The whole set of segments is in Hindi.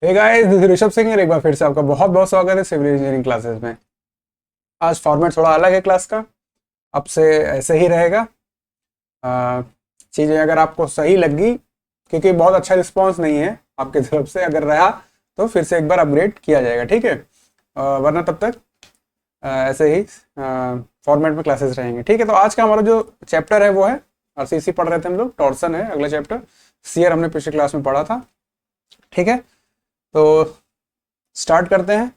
Hey guys, this Rishabh Singh. एक बार फिर से आपका बहुत बहुत स्वागत है सिविल इंजीनियरिंग क्लासेस में। आज फॉर्मेट थोड़ा अलग है क्लास का, अब से ऐसे ही रहेगा। चीज़ें अगर आपको सही लगी, क्योंकि बहुत अच्छा रिस्पांस नहीं है आपकी तरफ से, अगर रहा तो फिर से एक बार अपग्रेड किया जाएगा, ठीक है। वरना तब तक ऐसे ही फॉर्मेट में क्लासेस रहेंगे, ठीक है। तो आज का हमारा जो चैप्टर है वो है आरसीसी पढ़ रहे थे हम लोग, टॉर्सन है अगला चैप्टर। सीआर हमने पिछले क्लास में पढ़ा था, ठीक है। तो स्टार्ट करते हैं।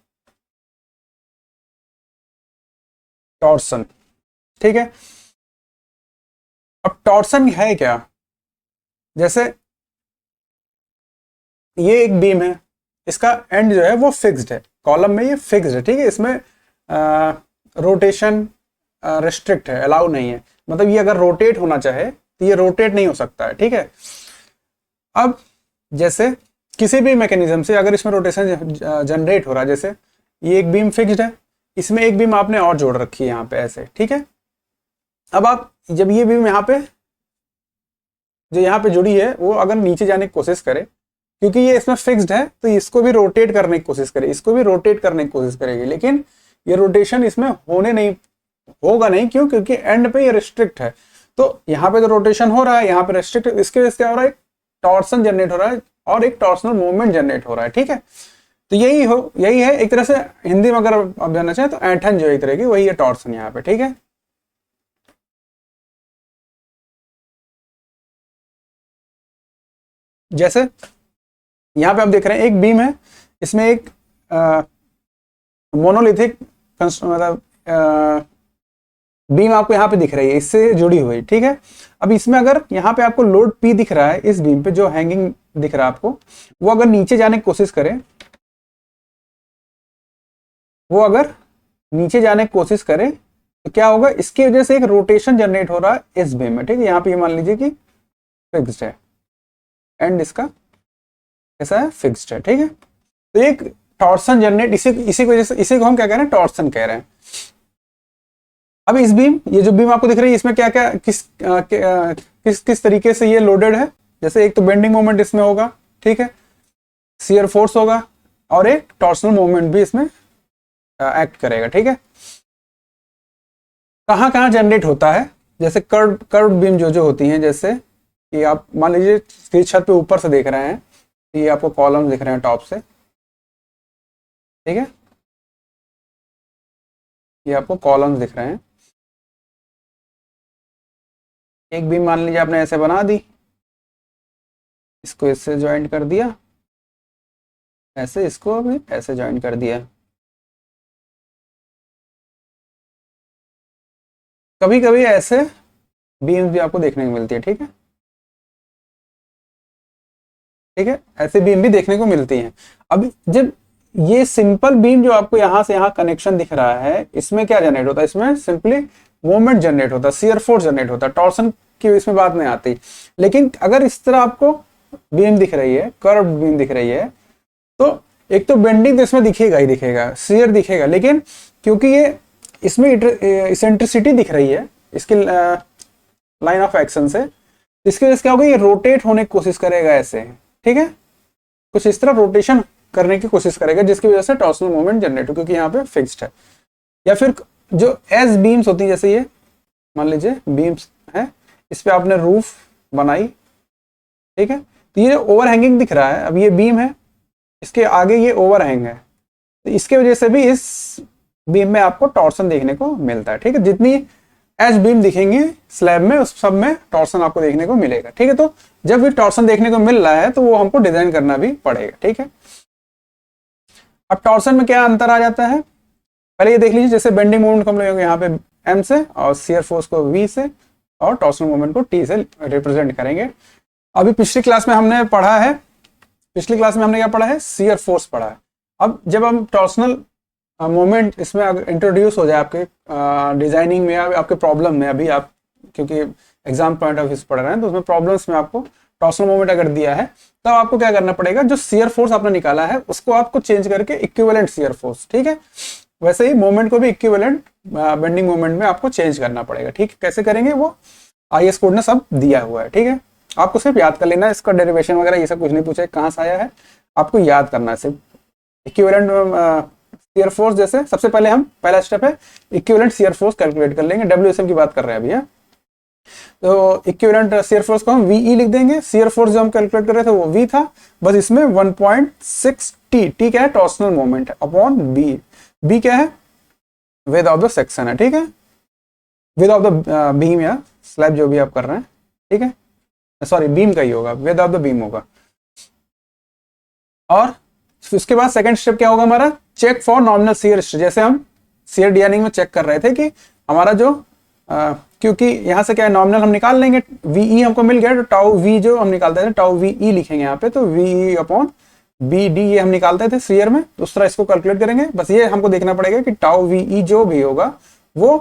टॉर्सन, ठीक है। अब टॉर्सन है क्या? जैसे ये एक बीम है, इसका एंड जो है वो फिक्स्ड है, कॉलम में ये फिक्स्ड है, ठीक है। इसमें रोटेशन रिस्ट्रिक्ट है, अलाउ नहीं है। मतलब ये अगर रोटेट होना चाहे तो ये रोटेट नहीं हो सकता है, ठीक है। अब जैसे किसी भी मैकेनिज्म से अगर इसमें रोटेशन जनरेट हो रहा है, जैसे ये एक बीम फिक्स्ड है, इसमें एक बीम आपने और जोड़ रखी है यहाँ पे ऐसे, ठीक है। अब आप जब ये बीम यहाँ पे जो यहाँ पे जुड़ी है वो अगर नीचे जाने की कोशिश करे, क्योंकि ये इसमें फिक्स्ड है तो इसको भी रोटेट करने की कोशिश करे, इसको भी रोटेट करने की कोशिश करेगी, लेकिन ये रोटेशन इसमें होगा नहीं। क्यों? क्योंकि एंड पे ये रिस्ट्रिक्ट है। तो यहाँ पे तो रोटेशन हो रहा है, यहाँ पे रिस्ट्रिक्ट, इसके वजह से क्या हो रहा है, टॉर्सन जनरेट हो रहा है और एक टॉर्सनल मूवमेंट जनरेट हो रहा है, ठीक है। तो यही है एक तरह से, हिंदी में अगर आप जानना चाहें तो ऐंठन जो एक तरह की, वही है टॉर्सन यहाँ पे, ठीक है। जैसे यहाँ पे आप देख रहे हैं एक बीम है, इसमें एक मोनोलिथिक मतलब बीम आपको यहाँ पे दिख रही है, इससे जुड़ी हुई, ठीक है। अब इसमें अगर यहाँ पे आपको लोड पी दिख रहा है, इस बीम पे जो हैंगिंग दिख रहा है आपको, वो अगर नीचे जाने की कोशिश करे, तो क्या होगा, इसकी वजह से एक रोटेशन जनरेट हो रहा है इस बीम में, ठीक है। यहाँ पे ये मान लीजिए कि फिक्स्ड है, एंड इसका कैसा है, फिक्स्ड है, ठीक है। तो एक टॉर्सन जनरेट, इसी की वजह से, इसी को हम क्या कह रहे हैं, टॉर्सन कह रहे हैं। अब इस बीम, ये जो बीम आपको दिख रही है, इसमें क्या क्या किस तरीके से ये लोडेड है। जैसे एक तो बेंडिंग मोमेंट इसमें होगा, ठीक है, शियर फोर्स होगा, और एक टॉर्सनल मोमेंट भी इसमें एक्ट करेगा, ठीक है। कहाँ कहाँ जनरेट होता है, जैसे कर्व बीम जो होती हैं, जैसे कि आप मान लीजिए सीधी छत पे ऊपर से देख रहे हैं, ये आपको कॉलम दिख रहे हैं टॉप से, ठीक है, ये आपको कॉलम्स दिख रहे हैं। एक बीम मान लीजिए आपने ऐसे बना दी, इसको इससे ज्वाइंट कर दिया, ऐसे इसको भी ऐसे ज्वाइंट कर दिया। कभी कभी ऐसे बीम्स भी आपको देखने को मिलती है, ठीक है, ठीक है, ऐसे बीम भी देखने को मिलती हैं। अब जब ये सिंपल बीम जो आपको यहाँ से यहाँ कनेक्शन दिख रहा है, इसमें क्या जनरेट होता है, इसमें सिंपली मूवमेंट जनरेट होता है, शियर फोर्स जनरेट होता है, टॉर्सन की इसमें बात नहीं आती। लेकिन अगर इस तरह आपको बीम दिख रही है, कर्व बीम दिख रही है, तो एक तो बेंडिंग तो इसमें दिखेगा ही दिखेगा, शियर दिखेगा, लेकिन क्योंकि ये इसमें इसेंट्रिसिटी दिख रही है इसकी लाइन ऑफ एक्शन से, इसकी वजह से क्या होगा, ये रोटेट होने की कोशिश करेगा ऐसे, ठीक है, कुछ इस तरह रोटेशन करने की कोशिश करेगा, जिसकी वजह से टॉर्सनल मोमेंट जनरेट हो, क्योंकि यहाँ पे फिक्स्ड है। या फिर जो एस बीम्स होती है, जैसे ये मान लीजिए बीम्स है, इस पे आपने रूफ बनाई, ठीक है, तो ये ओवर हैंगिंग दिख रहा है, अब ये बीम है, इसके आगे ये ओवर हैंग है, तो इसके वजह से भी इस बीम में आपको टॉर्सन देखने को मिलता है, ठीक है। जितनी एच बीम दिखेंगी स्लैब में, उस सब में टॉर्सन आपको देखने को मिलेगा, ठीक है। तो जब भी टॉर्सन देखने को मिल रहा है तो वो हमको डिजाइन करना भी पड़ेगा, ठीक है। अब टॉर्सन में क्या अंतर आ जाता है, पहले ये देख लीजिए, जैसे बेंडिंग मोमेंट को हम लोग यहाँ पे एम से, और शियर फोर्स को वी से, और टॉर्सनल मोमेंट को टी से रिप्रेजेंट करेंगे। अभी पिछली क्लास में हमने क्या पढ़ा है, शियर फोर्स पढ़ा है। अब जब हम टॉर्सनल मोमेंट इसमें इंट्रोड्यूस हो जाए आपके डिजाइनिंग में या आपके प्रॉब्लम में, अभी आप क्योंकि एग्जाम पॉइंट ऑफ व्यू से पढ़ रहे हैं, तो उसमें प्रॉब्लम्स में आपको टॉर्सनल मोमेंट अगर दिया है, तब आपको क्या करना पड़ेगा, जो शियर फोर्स आपने निकाला है उसको आपको चेंज करके इक्विवेलेंट शियर फोर्स, ठीक है। वैसे ही मोमेंट को भी इक्विवेलेंट बेंडिंग मोमेंट में आपको चेंज करना पड़ेगा, ठीक है। कैसे करेंगे वो IS कोड ने सब दिया हुआ है, ठीक है। आपको सिर्फ याद कर लेना, इसका डेरिवेशन वगैरह ये सब कुछ नहीं पूछा कहाँ से आया है, आपको याद करना है सिर्फ। इक्विवेलेंट शियर फोर्स, जैसे सबसे पहले हम पहला स्टेप है इक्विवेलेंट शियर फोर्स कैलकुलेट कर लेंगे, WSM की बात कर रहे हैं अभी है। तो इक्विवेलेंट शियर फोर्स को हम VE लिख देंगे, शियर फोर्स जो हम कैलकुलेट कर रहे थे वो V था, बस इसमें 1.6 T क्या है, टॉर्सनल मोमेंट अपॉन B क्या है, विड्थ ऑफ द सेक्शन है, ठीक है, विड्थ ऑफ द बीम या स्लैब जो भी आप कर रहे हैं, ठीक है, सॉरी बीम का ही होगा, विड्थ ऑफ द बीम होगा। और उसके बाद सेकंड स्टेप क्या होगा हमारा, check for nominal shear stress, जैसे हम शियर डिजाइनिंग में चेक कर रहे थे कि हमारा जो क्योंकि यहाँ से क्या है नॉमिनल हम निकाल लेंगे, VE हमको मिल गया, तो टाउ V जो हम निकालते थे टाउ VE लिखेंगे यहाँ पे, तो VE अपॉन BD ये हम निकालते थे शियर में, तो उस तरह इसको कैलकुलेट करेंगे। बस ये हमको देखना पड़ेगा कि टाउ VE जो भी होगा वो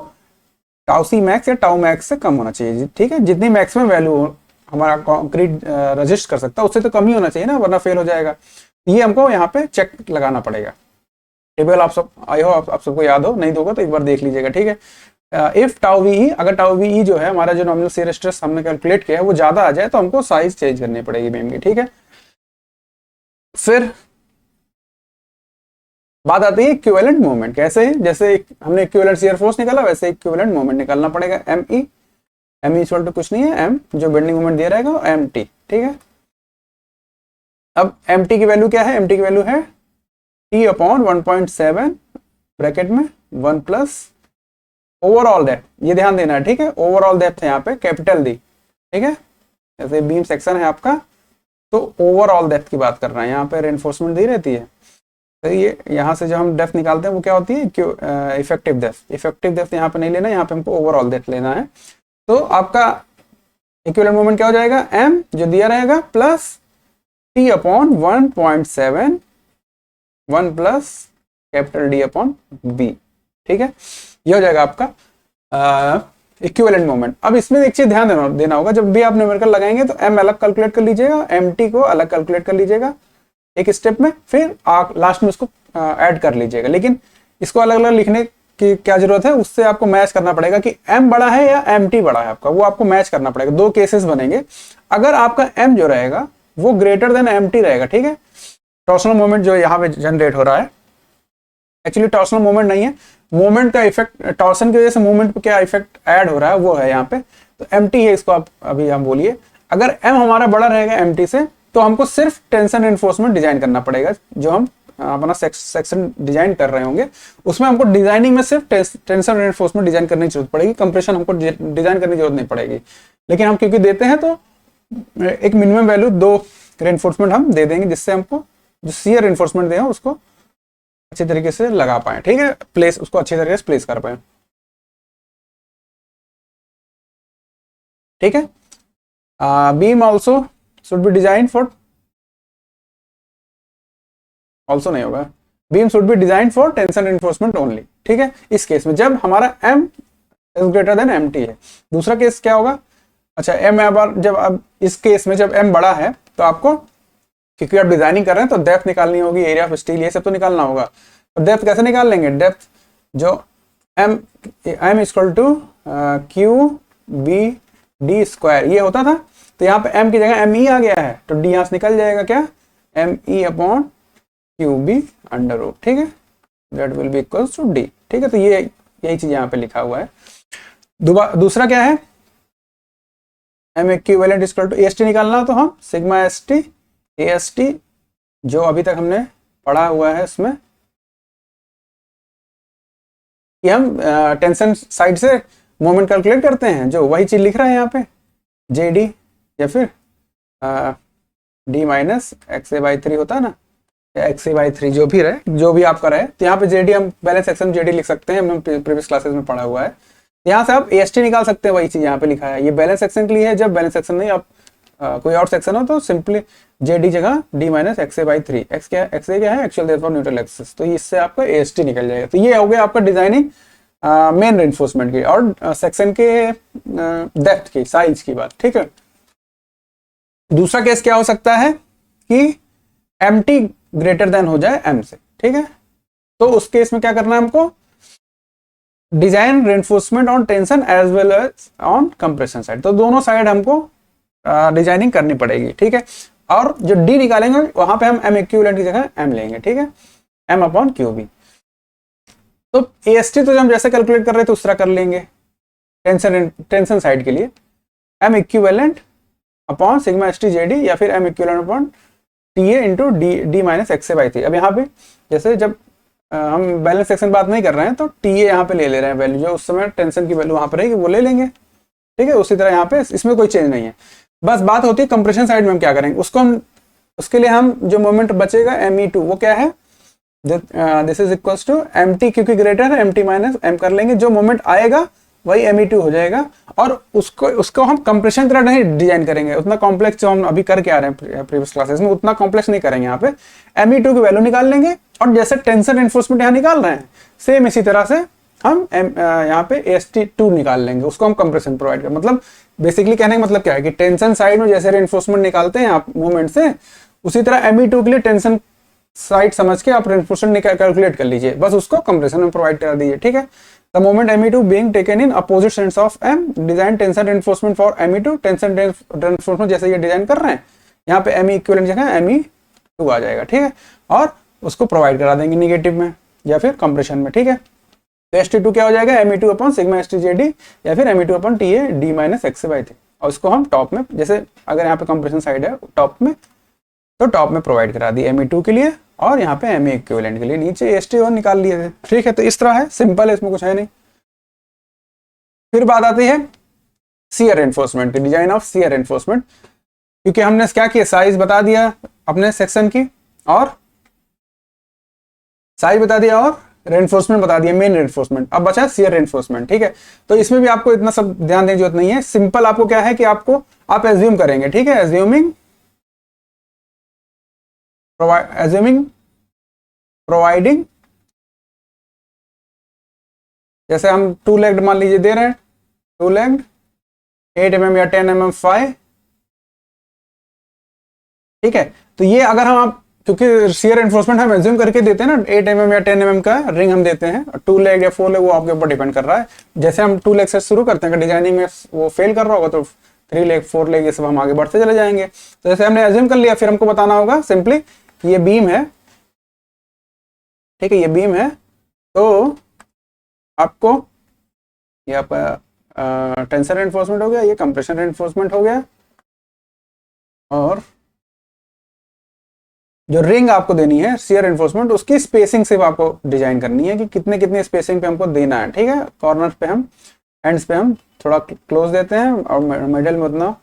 टाउ C मैक्स या टाउ मैक्स से कम होना चाहिए, ठीक है, जितनी मैक्सिमम वैल्यू हमारा कंक्रीट रजिस्ट कर सकता है उससे तो कम ही होना चाहिए ना, वरना फेल हो जाएगा। ये हमको यहाँ पे चेक लगाना पड़ेगा। टेबल आप सब आई हो, आप सबको याद हो, नहीं दोगा तो एक बार देख लीजिएगा, ठीक है। इफ टाउ VE, अगर टाउ VE जो है हमारा जो नॉमिनल शियर स्ट्रेस हमने कैलकुलेट किया है वो ज्यादा आ जाए तो हमको साइज चेंज करनी पड़ेगी बीम की, ठीक है। फिर बात आती है इक्विवेलेंट मोमेंट, कैसे है, जैसे हमने इक्विवेलेंट शियर फोर्स निकाला वैसे इक्विवेलेंट मोमेंट निकालना पड़ेगा। ME इक्वल टू कुछ नहीं है, M जो बेंडिंग मोमेंट दे रहेगा MT, ठीक है। अब MT की वैल्यू क्या है, MT की वैल्यू है T अपॉन 1.7 ब्रैकेट में 1 प्लस ओवरऑल डेप्थ, ये ध्यान देना है, ठीक है, ओवरऑल डेप्थ है यहाँ पे कैपिटल D, ठीक है, जैसे बीम सेक्शन है आपका तो ओवरऑल डेप्थ की बात कर रहे हैं, यहाँ पे रेनफोर्समेंट दी रहती है, तो ये यहाँ से जो हम डेप्थ निकालते हैं वो क्या होती है, इफेक्टिव डेप्थ। इफेक्टिव डेप्थ यहाँ पे नहीं लेना, यहाँ पे हमको ओवरऑल डेप्थ लेना है। तो आपका इक्विवेलेंट मोमेंट क्या हो जाएगा, M जो दिया रहेगा plus T upon 1.7 1 plus capital D upon B, ठीक है, ये हो जाएगा आपका इक्विवेलेंट मोमेंट। अब इसमें एक चीज ध्यान देना होगा, जब भी आप न्यूमेरिकल लगाएंगे तो M अलग कैलकुलेट कर लीजिएगा, MT को अलग कैलकुलेट कर लीजिएगा एक स्टेप में, फिर आप लास्ट में उसको ऐड कर लीजिएगा। लेकिन इसको अलग अलग लिखने की क्या जरूरत है, उससे आपको मैच करना पड़ेगा कि M बड़ा है या MT बड़ा है आपका, वो आपको मैच करना पड़ेगा। दो केसेस बनेंगे, अगर आपका M जो रहेगा वो ग्रेटर देन MT रहेगा, ठीक है, टॉर्सनल मोमेंट जो यहाँ पे जनरेट हो रहा है एक्चुअली टॉर्सनल मोमेंट नहीं है, मोमेंट का इफेक्ट, टॉर्सन की वजह से मोमेंट पे क्या इफेक्ट ऐड हो रहा है वो है यहाँ पे, तो MT है, इसको आप अभी हम बोलिए। अगर M हमारा बड़ा रहेगा MT से तो हमको सिर्फ टेंशन इन्फोर्समेंट डिजाइन करना पड़ेगा, जो हम अपना सेक्शन डिजाइन कर रहे होंगे उसमें हमको डिजाइनिंग में सिर्फ टेंशन इन्फोर्समेंट डिजाइन करने की जरूरत पड़ेगी, कंप्रेशन हमको डिजाइन करने की जरूरत नहीं पड़ेगी। लेकिन हम क्योंकि देते हैं तो एक मिनिमम वैल्यू 2 रेनफोर्समेंट हम दे देंगे, जिससे हमको जो शियर इन्फोर्समेंट दें उसको अच्छी तरीके से लगा पाए, ठीक है, प्लेस उसको अच्छी तरीके से प्लेस कर पाए, ठीक है। Beam also should be design for, also नहीं होगा, beam should be design for tension enforcement only, ठीक है। इस केस में जब हमारा M is greater then MT है। दूसरा केस क्या होगा, अच्छा M जब अब इस केस में जब M बड़ा है तो आपको, क्योंकि आप डिजाइनिंग कर रहे हैं तो डेप्थ निकालनी होगी, एरिया ऑफ स्टील ये सब तो निकालना होगा। तो डेप्थ कैसे निकाल लेंगे, डेप्थ जो M equal to QBD square ये होता था, तो यहाँ पे M की जगह ME आ गया है, तो D यहाँ से निकल जाएगा क्या, ME upon QB under root, ठीक है, that will be equal to D, ठीक है। तो ये यही चीज यहाँ पे लिखा हुआ है। दूसरा क्या है, M equivalent equal to AST निकालना हो तो हम सिग्मा ST AST जो अभी तक हमने पढ़ा हुआ है उसमें कि हम टेंशन साइड से मोमेंट कैलकुलेट करते हैं, जो वही चीज लिख रहा है यहाँ पे JD या फिर D माइनस XA/3 होता है ना, या XA/3 जो भी रहे, जो भी आपका रहे, तो यहाँ पे JD हम बैलेंस सेक्शन JD लिख सकते हैं, हमने प्रीवियस क्लासेस में पढ़ा हुआ है। यहाँ से आप AST निकाल सकते हैं, वही चीज यहाँ पे लिखा है, ये बैलेंस सेक्शन के लिए है, जब बैलेंस सेक्शन नहीं आप कोई और सेक्शन हो तो सिंपली JD जगह D माइनस XA/3, XA क्या है, actual depth for neutral axis, तो इससे आपका AST निकल जाएगा। तो ये हो गया आपका डिजाइनिंग मेन रेनफोर्समेंट की और सेक्शन के डेप्थ की साइज की बात, ठीक है। दूसरा केस क्या हो सकता है कि MT ग्रेटर देन हो जाए M से, ठीक है, तो उस केस में क्या करना है हमको, design reinforcement on tension as well as on compression side, तो दोनों साइड हमको डिजाइनिंग करनी पड़ेगी, ठीक है। और जो डी निकालेंगे वहां पे हम एम इक्विवेलेंट की जगह एम लेंगे, ठीक है, एम अपॉन क्यू बी। तो AST तो हम जैसे कैलकुलेट कर रहे थे उस तरह कर लेंगे टेंशन साइड के लिए, M equivalent upon sigma S T J D, या फिर M equivalent upon T A into D minus X A by three. अब यहाँ पे जैसे जब हम बैलेंस सेक्शन बात नहीं कर रहे हैं तो टी ए यहाँ पे ले रहे हैं वैल्यू, जो उस समय टेंशन की वैल्यू वहाँ पर रहेगी वो ले लेंगे, ठीक है। उसी तरह यहाँ पे इसमें कोई चेंज नहीं है, बस बात होती है कंप्रेशन साइड में हम क्या करेंगे, उसको हम उसके लिए हम जो मोमेंट बचेगा ME2 वो क्या है, this is equals to MT, क्योंकि ग्रेटर है MT माइनस M कर लेंगे, जो मोमेंट आएगा वही ME2 हो जाएगा। और उसको हम कंप्रेशन तरह नहीं डिजाइन करेंगे, उतना कॉम्प्लेक्स जो हम अभी करके आ रहे हैं प्रीवियस क्लासेस में उतना कॉम्प्लेक्स नहीं करेंगे। यहाँ पे ME2 की वैल्यू निकाल लेंगे, और जैसे टेंशन एनफोर्समेंट यहाँ निकाल रहे हैं सेम इसी तरह से हम यहाँ पे AST2 निकाल लेंगे, उसको हम कंप्रेशन प्रोवाइड कर, मतलब बेसिकली कहने का मतलब क्या है कि टेंशन साइड में जैसे रेनफोर्समेंट निकालते हैं आप मूवमेंट से, उसी तरह ME2 के लिए टेंशन साइड समझ के आप रेनफोर्समेंट कैलकुलेट कर लीजिए, बस उसको कंप्रेशन में प्रोवाइड कर दीजिए, ठीक है। The moment ME2 being taken in opposite sides of M, design tension reinforcement for ME2, tension reinforcement जैसे ये डिजाइन कर रहे हैं यहाँ पे ME इक्विवेलेंट जगह ME2 आ जाएगा, ठीक है, और उसको प्रोवाइड करा देंगे निगेटिव में या फिर कंप्रेशन में, ठीक है। तो ST2 क्या हो जाएगा, ME2 अपॉन सिग्मा STJD या फिर ME2 upon TA D minus x by three, और उसको हम टॉप में, जैसे अगर यहाँ पे कंप्रेशन साइड है टॉप में तो टॉप में प्रोवाइड करा दी ME2 के लिए, और यहाँ पे ME इक्विवेलेंट के लिए नीचे AST और निकाल लिए थे, ठीक है। तो इस तरह है, सिंपल है, इसमें कुछ है नहीं। फिर बात आती है शियर एनफोर्समेंट की, डिजाइन ऑफ शियर एनफोर्समेंट, क्योंकि हमने क्या किया, साइज बता दिया अपने सेक्शन की, और साइज बता दिया और रेनफोर्समेंट बता दिया, मेन रेनफोर्समेंट। अब बचा शियर रेनफोर्समेंट, ठीक है। तो इसमें भी आपको इतना सब ध्यान देने की जरूरत नहीं है, सिंपल आपको क्या है कि आपको आप एज्यूम करेंगे, ठीक है, एज्यूमिंग प्रोवाइडिंग, जैसे हम 2 लेग्ड मान लीजिए दे रहे हैं, 2 लेग्ड 8 mm या 10 mm फाई, ठीक है। तो ये अगर हम आप, क्योंकि शियर एनफोर्समेंट हम एज्यूम करके देते हैं ना, 8 mm या 10 mm का रिंग हम देते हैं, 2 लेग या 4 लेग वो आपके ऊपर डिपेंड कर रहा है। जैसे हम 2 लेग से शुरू करते हैं, डिजाइनिंग में वो फेल कर रहा होगा तो 3 लेग 4 लेग ये सब हम आगे बढ़ते चले जाएंगे। तो जैसे हमने एज्यूम कर लिया, फिर हमको बताना होगा सिंपली ये बीम है, ठीक है, ये बीम है, तो आपको ये आपका टेंशन रेनफोर्समेंट हो गया, ये कंप्रेशन रेनफोर्समेंट हो गया, और जो रिंग आपको देनी है शियर रेनफोर्समेंट, उसकी स्पेसिंग से आपको डिजाइन करनी है कि कितने कितने स्पेसिंग पे हमको देना है, ठीक है। कॉर्नर पे हम, एंड्स पे हम थोड़ा क्लोज देते हैं, और मिडल में उतना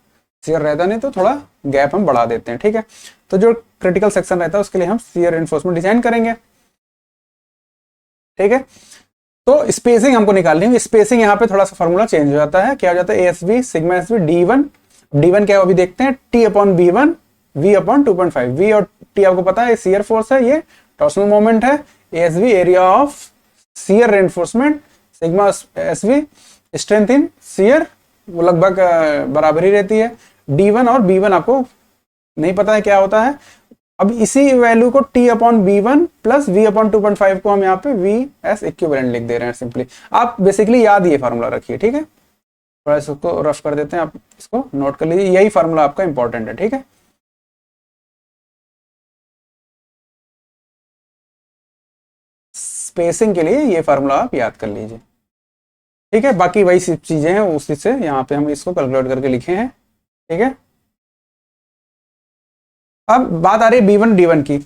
शियर रहता नहीं तो थोड़ा गैप हम बढ़ा देते हैं, ठीक है। तो जो क्रिटिकल सेक्शन रहता है उसके लिए हम शियर रेनफोर्समेंट डिजाइन करेंगे, ठीक है। तो स्पेसिंग हमको निकालनी है, स्पेसिंग यहाँ पे थोड़ा सा फॉर्मूला चेंज हो जाता है, क्या हो जाता है, ASB सिग्मा SB D1 क्या है अभी देखते हैं, T upon B1 V upon 2.5, V और T आपको पता है शियर फोर्स है, ये टॉर्सनल मोमेंट है, ASB area of shear reinforcement, sigma SB strength in shear, वो लगभग बराबर ही रहती है। D1 और B1 आपको नहीं पता है क्या होता है, अब इसी वैल्यू को T upon B1 plus V upon 2.5 को हम यहाँ पे V एस इक्विवेलेंट लिख दे रहे हैं सिंपली। आप बेसिकली याद ये फार्मूला रखिए, ठीक है, थोड़ा इसको रफ कर देते हैं, आप इसको नोट कर लीजिए, यही फार्मूला आपका इंपॉर्टेंट है, ठीक है। स्पेसिंग के लिए ये फार्मूला आप याद कर लीजिए, ठीक है। बाकी वही सब चीजें हैं, उसी से यहाँ पे हम इसको कैलकुलेट करके लिखे हैं, ठीक है। अब बात आ रही है B1 D1 की,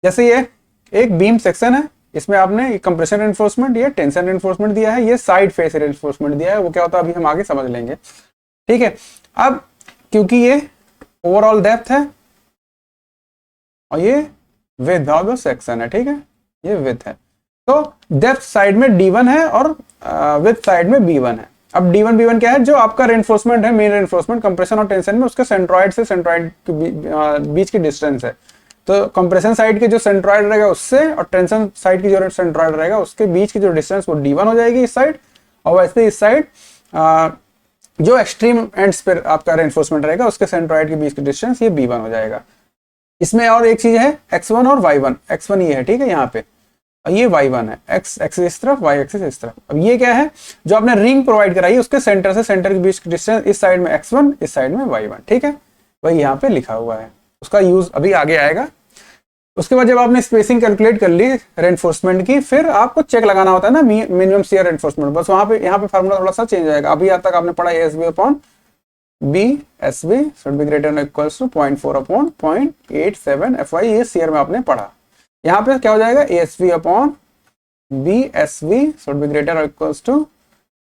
जैसे ये एक बीम सेक्शन है, इसमें आपने कंप्रेशन रेनफोर्समेंट, ये टेंशन रेनफोर्समेंट दिया है, ये साइड फेस रेनफोर्समेंट दिया है, वो क्या होता है अभी हम आगे समझ लेंगे, ठीक है। अब क्योंकि ये ओवरऑल डेप्थ है और ये विड्थ ऑफ द सेक्शन है, ठीक है, ये विड्थ है, तो डेप्थ साइड में D1 है और विड्थ साइड में B1 है। अब D1 B1 क्या है, जो आपका रेनफोर्समेंट है, मेन रेनफोर्समेंट कंप्रेशन और टेंशन में उसके सेंट्रॉइड से सेंट्रॉइड के बीच की डिस्टेंस है। तो कंप्रेशन साइड के जो सेंट्रॉइड रहेगा उससे और टेंशन साइड की जो सेंट्रॉइड रहेगा उसके बीच की जो डिस्टेंस वो D1 हो जाएगी इस साइड, और वैसे इस साइड जो एक्सट्रीम एंड्स पर आपका रेनफोर्समेंट रहेगा उसके सेंट्रॉइड के बीच की डिस्टेंस ये B1 हो जाएगा। इसमें और एक चीज है X1 और Y1, X1 ये है, ठीक है, यहाँ पे और ये y1 है, x एक्सिस इस तरफ, y एक्सिस इस तरफ। अब ये क्या है, जो आपने रिंग प्रोवाइड कराई है उसके सेंटर से सेंटर के बीच डिस्टेंस, इस साइड में x1, इस साइड में y1, ठीक है, वही यहाँ पे लिखा हुआ है, उसका यूज अभी आगे आएगा। उसके बाद जब आपने स्पेसिंग कैलकुलेट कर ली रेनफोर्समेंट की, फिर आपको चेक लगाना होता है ना मिनिमम शियर रेनफोर्समेंट, बस वहां पे यहाँ पे फार्मूला थोड़ा सा चेंज आएगा। अभी तक आपने पढ़ा ASB upon B SB should be greater than equals to 0.4 upon 0.87 FY, ये शियर में आपने पढ़ा। यहाँ पे क्या हो जाएगा, ASB upon B SB should be greater equals to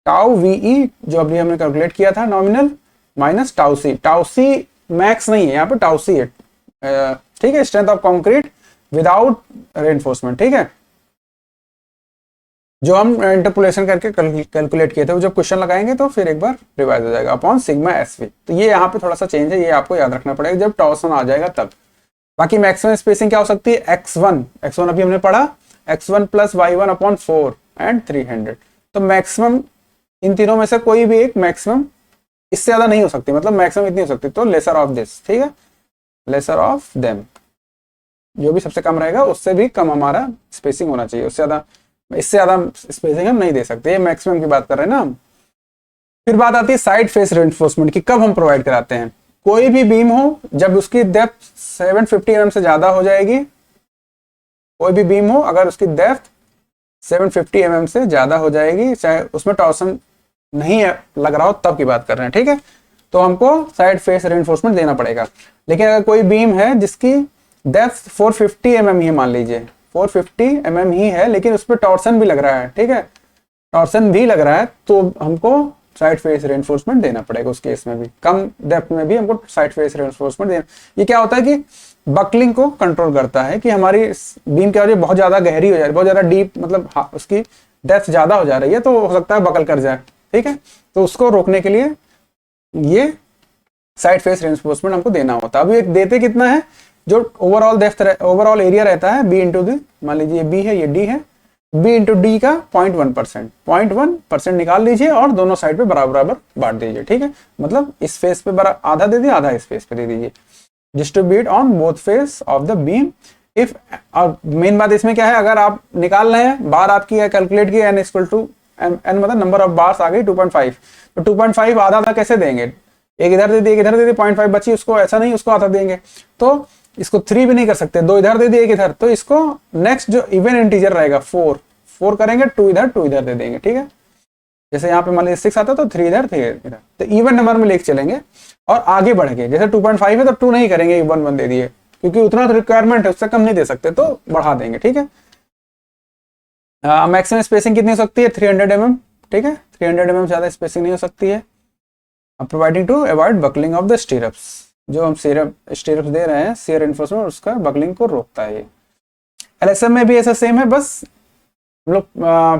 tau VE, जो अभी हमने कैलकुलेट किया था nominal, minus tau C। Tau C max नहीं है, यहाँ पे टाउ C है, ठीक है, strength of concrete without reinforcement, ठीक है, जो हम इंटरपोलेशन करके कैलकुलेट किए थे, वो जब क्वेश्चन लगाएंगे तो फिर एक बार रिवाइज हो जाएगा अपॉन सिग्मा SV। तो ये यहाँ पे थोड़ा सा चेंज है, ये आपको याद रखना पड़ेगा जब टॉर्सन आ जाएगा तब। बाकी मैक्सिमम स्पेसिंग क्या हो सकती है, x1 अभी हमने पढ़ा, x1 plus y1 upon 4 and 300। तो मैक्सिमम इन तीनों में से कोई भी एक मैक्सिमम, इससे ज्यादा नहीं हो सकती, मतलब मैक्सिमम इतनी हो सकती, तो लेसर ऑफ दिस, ठीक है, लेसर ऑफ देम, जो भी सबसे कम रहेगा उससे भी कम हमारा स्पेसिंग होना चाहिए, उससे ज्यादा, इससे ज्यादा स्पेसिंग हम नहीं दे सकते, ये मैक्सिमम की बात कर रहे हैं ना हम। फिर बात आती है साइड फेस रेनफोर्समेंट की, कब हम प्रोवाइड कराते हैं। कोई भी बीम हो, जब उसकी डेप्थ 750 mm से ज्यादा हो जाएगी, कोई भी बीम हो अगर उसकी डेप्थ 750 mm से ज्यादा हो जाएगी, चाहे उसमें टॉर्सन नहीं है लग रहा हो, तब की बात कर रहे हैं, ठीक है, तो हमको साइड फेस रेनफोर्समेंट देना पड़ेगा। लेकिन अगर कोई बीम है जिसकी डेप्थ 450 mm ही, मान लीजिए 450 mm ही है, लेकिन उस पर टॉर्सन भी लग रहा है, ठीक है, टॉर्सन भी लग रहा है, तो हमको साइड फेस रेनफोर्समेंट देना पड़ेगा उस केस में भी, कम डेप्थ में भी हमको साइड फेस रेनफोर्समेंट देना। ये क्या होता है कि बकलिंग को कंट्रोल करता है, कि हमारी बीम क्या हो रही है, बहुत ज्यादा गहरी हो जा रही है, बहुत ज्यादा डीप, मतलब उसकी डेप्थ ज्यादा हो जा रही है, तो हो सकता है बकल कर जाए, ठीक है, तो उसको रोकने के लिए ये साइड फेस रेनफोर्समेंट हमको देना होता है। अभी एक देते कितना है, जो ओवरऑल डेप्थ, ओवरऑल एरिया रहता है B इंटू दी, मान लीजिए B है, ये D है, B इंटू D का 0.1% निकाल लीजिए और दोनों साइड पे बराबर बराबर बांट दीजिए, ठीक है, मतलब इस फेस पे आधा दे दिए, आधा इस फेस पे दे दीजिए, distribute on both face of the beam if. और मेन बात इसमें क्या है, अगर आप निकाल रहे हैं बार आपकी कैलकुलेट की n इक्वल टू n, मतलब नंबर ऑफ बार्स आ गई 2.5, तो 2.5 आधा आधा कैसे देंगे, एक इधर दे दिए, एक इधर दे दिए, 0.5 बची, उसको ऐसा नहीं, उसको आधा देंगे, तो इसको 3 भी नहीं कर सकते, 2 इधर दे दिए, एक इधर, तो इसको नेक्स्ट जो इवन इंटीजर रहेगा 4 करेंगे, 2 इधर दे देंगे, ठीक है, जैसे यहाँ पे मान लीजिए 6 आता है तो 3 इधर, 3 इधर, तो इवन नंबर में लेके चलेंगे और आगे बढ़ गए, जैसे 2.5 है तो 2 नहीं करेंगे, 1 दे दिए, क्योंकि उतना तो रिक्वायरमेंट है, उससे कम नहीं दे सकते, तो बढ़ा देंगे, ठीक है। मैक्सिमम स्पेसिंग कितनी हो सकती है, 300 mm, ठीक है, 300 mm ज्यादा स्पेसिंग नहीं हो सकती है। Providing to avoid buckling of the stirrups, जो हम स्टीरअप्स दे रहे हैं शियर रेनफोर्समेंट, उसका बकलिंग को रोकता है ये। LSM में भी ऐसा सेम है, बस हम लोग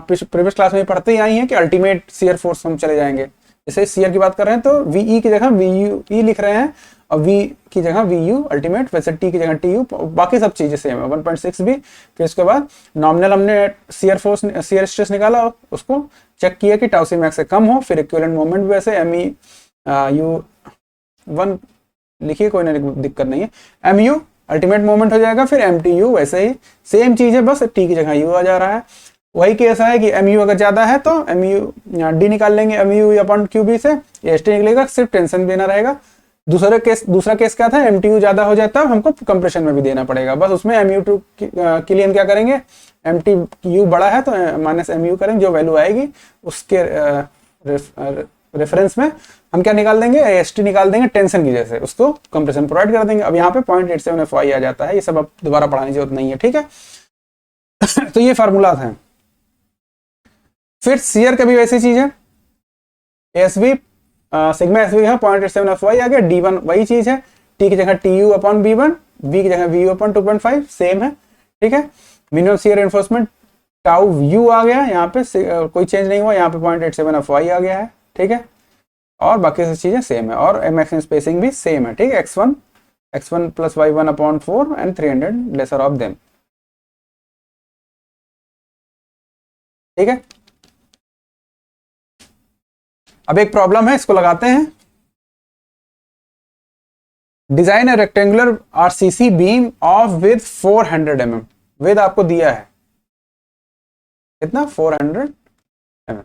प्रीवियस क्लास में पढ़ते ही आई हैं कि अल्टीमेट शियर फोर्स हम चले जाएंगे। जैसे शियर की बात कर रहे हैं तो VE की जगह VUE लिख रहे हैं, और V की जगह VU अल्टीमेट, वैसे T की जगह TU, बाकी सब चीजें सेम है, 1.6 भी। फिर उसके बाद नॉमिनल हमने शियर फोर्स, शियर स्ट्रेस निकाला, उसको चेक किया कि टाउ C मैक्स से कम हो, फिर इक्विवेलेंट मोमेंट भी वैसे MU1 लिखिए, कोई दिक्कत नहीं है, MU अल्टीमेट मोमेंट हो जाएगा, फिर MTU वैसे ही सेम चीज है, बस T की जगह U आ जा रहा है। वही केस है कि MU अगर ज्यादा है तो D निकाल लेंगे MU अपॉन QB से, ST निकलेगा, सिर्फ टेंशन देना रहेगा। दूसरा केस क्या था, MTU ज्यादा हो जाए तब हमको कंप्रेशन में भी देना पड़ेगा, बस उसमें MU2 के लिए हम क्या करेंगे, MTU बड़ा है तो माइनस MU करेंगे, जो वैल्यू आएगी उसके रेफरेंस में हम क्या निकाल देंगे, AST निकाल देंगे टेंशन की, जैसे उसको कंप्रेशन प्रोवाइड कर देंगे। अब यहाँ पे 0.87 FY आ जाता है, ये सब अब दोबारा पढ़ाने की जरूरत नहीं है, ठीक है। तो ये फार्मूला है। फिर शियर का भी वैसी चीज है, ASB सिग्मा SB है 0.87 FY आ गया, D1 वही चीज है, T की जगह TU अपॉन B1, V की जगह VU अपॉन 2.5 सेम है, ठीक है। Minimum shear enforcement tau U आ गया, यहाँ पे कोई चेंज नहीं हुआ, यहाँ पे 0.87 FY आ गया है, ठीक है, और बाकी सब चीजें सेम है, और मैक्सिमम स्पेसिंग भी सेम है, ठीक है, x1 plus y1 upon 4 and 300 lesser of them, ठीक है। अब एक प्रॉब्लम है, इसको लगाते हैं। Design a rectangular RCC beam of with 400 mm, with आपको दिया है कितना 400 mm।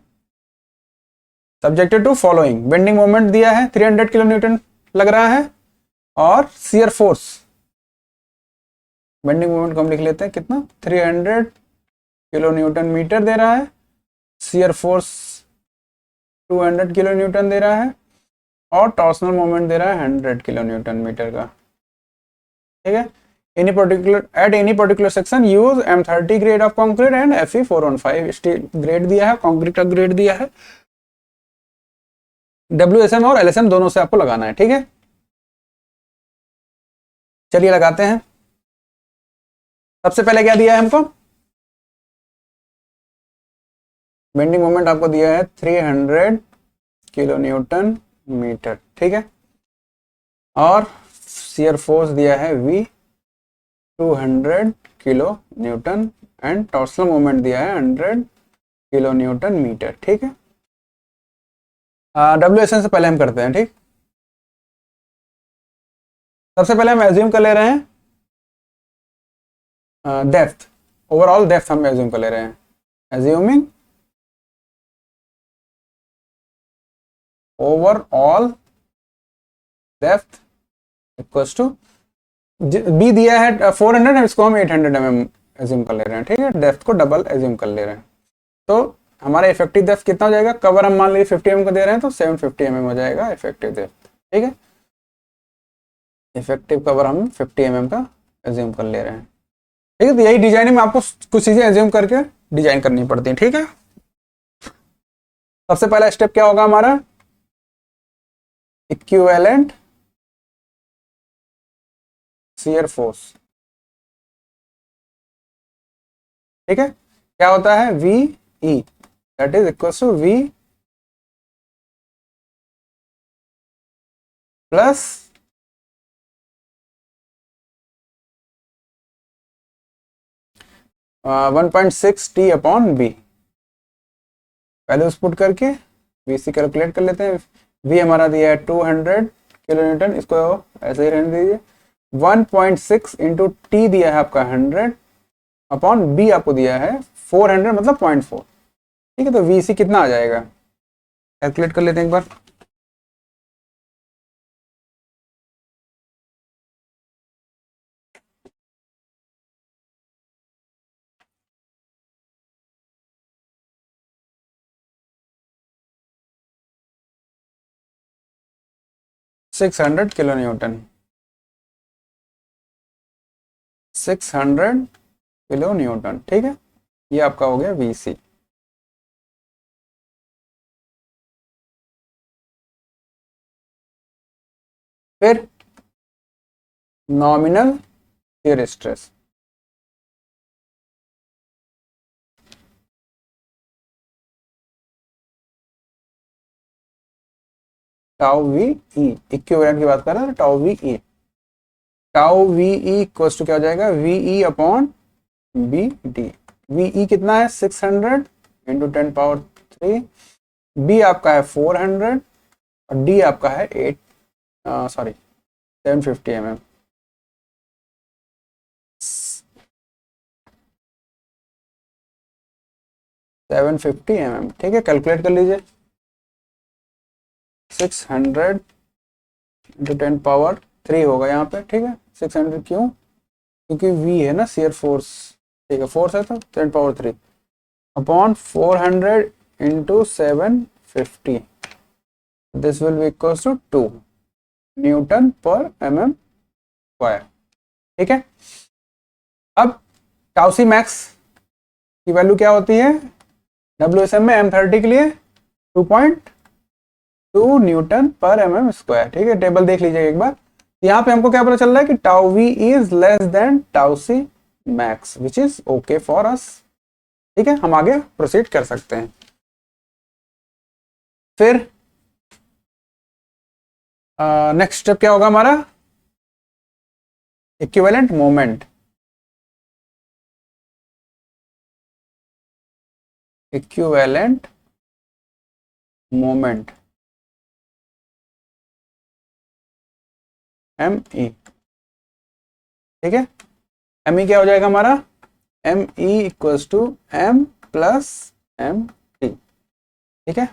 Subjected to following, bending moment दिया है 300 किलो न्यूटन लग रहा है, और शियर फोर्स, बेंडिंग मोमेंट को हम लिख लेते हैं कितना 300 किलो न्यूटन मीटर दे रहा है, शियर फोर्स 200 किलो न्यूटन दे रहा है, और टॉर्सनल मोमेंट दे रहा है 100 किलो न्यूटन मीटर का। ठीक है, any particular at any particular section use M30 grade of concrete and Fe415 steel grade दिया है, कंक्रीट का ग्रेड दिया है। WSM और LSM दोनों से आपको लगाना है। ठीक है, चलिए लगाते हैं। सबसे पहले क्या दिया है हमको, बेंडिंग मोमेंट आपको दिया है 300 किलो न्यूटन मीटर। ठीक है, और शियर फोर्स दिया है V 200 kilo Newton and torsional moment दिया है 100 किलो न्यूटन मीटर। ठीक है, WSM से पहले हम करते हैं। ठीक, सबसे पहले हम एज्यूम कर ले रहे हैं डेप्थ, ओवरऑल डेप्थ हम एज्यूम कर ले रहे हैं, assuming overall depth equals to, B दिया है 400 है, इसको हम 800 mm एज्यूम कर ले रहे हैं। ठीक है, डेप्थ को डबल एज्यूम कर ले रहे हैं, तो हमारा इफेक्टिव डेप्थ कितना हो जाएगा, कवर हम मान लीजिए 50 mm का दे रहे हैं तो 750 mm हो जाएगा इफेक्टिव डेप्थ। ठीक है, इफेक्टिव कवर हम 50 mm का एज्यूम कर ले रहे हैं। ठीक है, तो यही डिजाइनिंग में आपको कुछ चीजें एज्यूम करके डिजाइन करनी पड़ती हैं। ठीक है, सबसे पहला स्टेप क्या होगा हमारा, इक्विवेलेंट शियर फोर्स। ठीक है, क्या होता है VE that is equal to V plus 1.6 T upon B। Values put करके VC कैलकुलेट कर लेते हैं। V हमारा दिया है 200 किलो न्यूटन, इसको ऐसे ही रहने दीजिए। 1.6 इंटू T दिया है आपका 100 अपॉन B आपको दिया है 400 मतलब 0.4। ठीक है, तो VC कितना आ जाएगा, कैलकुलेट कर लेते हैं एक बार। Six hundred kilo newton, 600 kilo newton. ठीक है, ये आपका हो गया VC। फिर nominal shear stress, tau V E, equivalent की बात कर रहे हैं, tau V E, tau V E equals to क्या हो जाएगा, V E upon B D. V E कितना है 600 इंटू 10⁻3, बी आपका है 400 और डी आपका है 750 mm। ठीक है, कैलकुलेट कर लीजिए। 600 इंटू 10⁻3 होगा यहाँ पे। ठीक है, 600 क्यों, क्योंकि V है ना शियर फोर्स। ठीक है, फोर्स है तो 10⁻3 upon 400 into 750, this will be equal to 2 newton per mm square. ठीक है, अब टाउसी मैक्स की वैल्यू क्या होती है, WSM में M30 के लिए 2.2 न्यूटन पर mm स्क्वायर। ठीक है, टेबल देख लीजिए एक बार। यहाँ पे हमको क्या पता चल रहा है कि tau V is less than tau C max, which is okay for us. ठीक है, हम आगे प्रोसीड कर सकते हैं। फिर नेक्स्ट स्टेप क्या होगा हमारा, equivalent moment. Equivalent moment ME। ठीक है, ME क्या हो जाएगा हमारा, ME equals to M plus M T. ठीक है,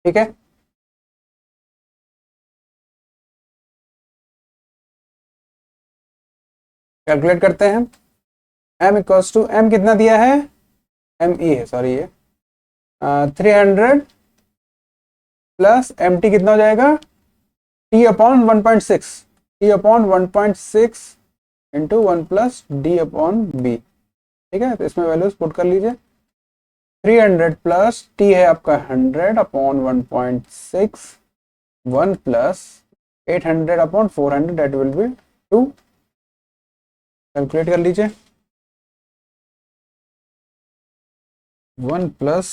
ठीक है। कैलकुलेट करते हैं। एम इक्वल्स टू, एम कितना दिया है, एम ई है, सॉरी ये 300 प्लस एम टी कितना हो जाएगा, T upon 1.6, T upon 1.6 into 1 plus D upon B. ठीक है, तो इसमें वैल्यूज पुट कर लीजिए। 300 प्लस टी है आपका 100 upon 1.6, 1 plus 800 upon 400 that will B 2। Calculate कर लीजिए। 1 प्लस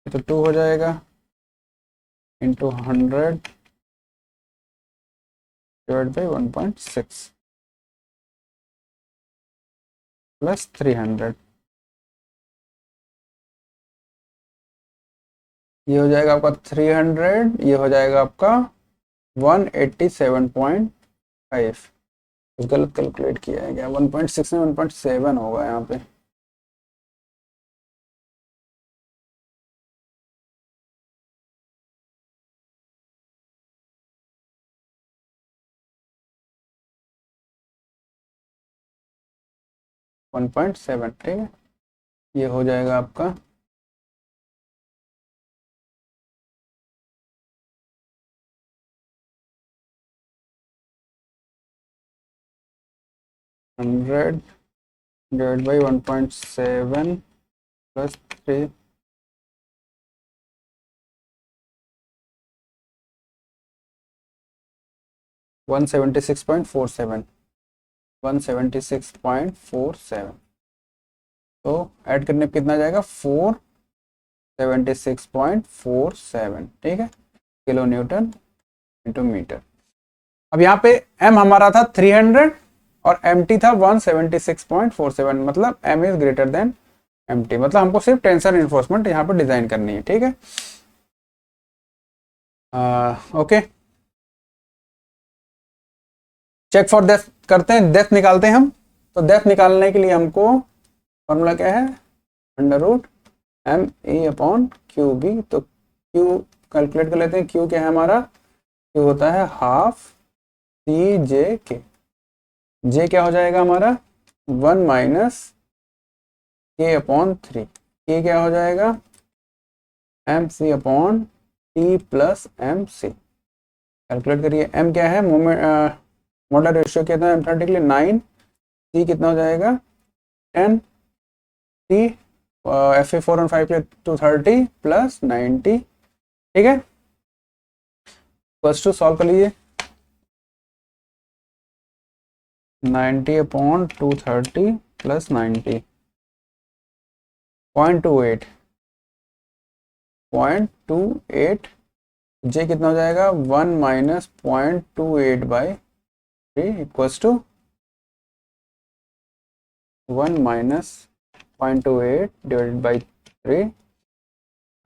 तो 2 हो जाएगा इंटू 100 डिवाइड बाई 1.6 प्लस 300, ये हो जाएगा आपका 300, ये हो जाएगा आपका 187.5। गलत कैलकुलेट किया है क्या, 1.6 में 1.7 होगा यहाँ पे। वन पॉइंट सेवन, ठीक है, ये हो जाएगा आपका 100 डिवाइड बाई 1.7 प्लस 3, 176.47, 176.47। तो ऐड करने पे कितना जाएगा, 476.47। ठीक है, किलो न्यूटन इंटू मीटर। अब यहाँ पे m हमारा था 300 और mt था 176.47, मतलब m is greater then mt, मतलब हमको सिर्फ टेंशन इन्फोर्समेंट यहाँ पे डिजाइन करनी है। ठीक है, ओके, चेक फॉर डेप्थ करते हैं, डेप्थ निकालते हैं हम। तो डेप्थ निकालने के लिए हमको फॉर्मूला क्या है, under root M E upon Q B. तो क्यू कैलकुलेट कर लेते हैं, क्यू क्या है हमारा, क्यू होता है हाफ सी जे के। जे क्या हो जाएगा हमारा 1 माइनस के अपॉन 3, के क्या हो जाएगा M C upon T plus M C. Calculate करिए, एम क्या है मोमेंट, मोलर रेशियो कितना है एम्फेटिक के लिए 9, सी कितना हो जाएगा 10, टी एफ ए 4 और 5 के लिए 230 प्लस 90। ठीक है, फर्स्ट टू सॉल्व कर लीजिए। 90 अपॉन 230 प्लस 90, 0.28, 0.28, जे कितना हो जाएगा 1 minus 0.28 by 3 equals to 1 minus 0.28 divided by 3,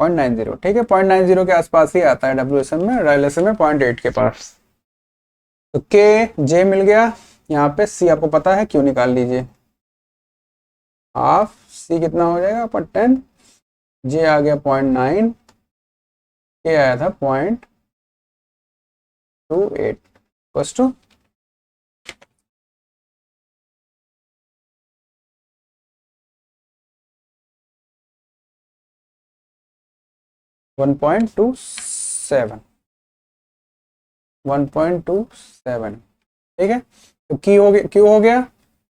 0.90। ठीक है, 0.90 के आसपास ही आता है डब्ल्यूएसएम में, राइलेशन में 0.8 के पास। तो के जे मिल गया, यहाँ पे सी आपको पता है, क्यों निकाल लीजिए, हाफ सी कितना हो जाएगा पर 10, जे आ गया 0.9, के आया था 0.28 इक्वल्स टू 1.27, 1.27। ठीक है, तो क्यू हो गया।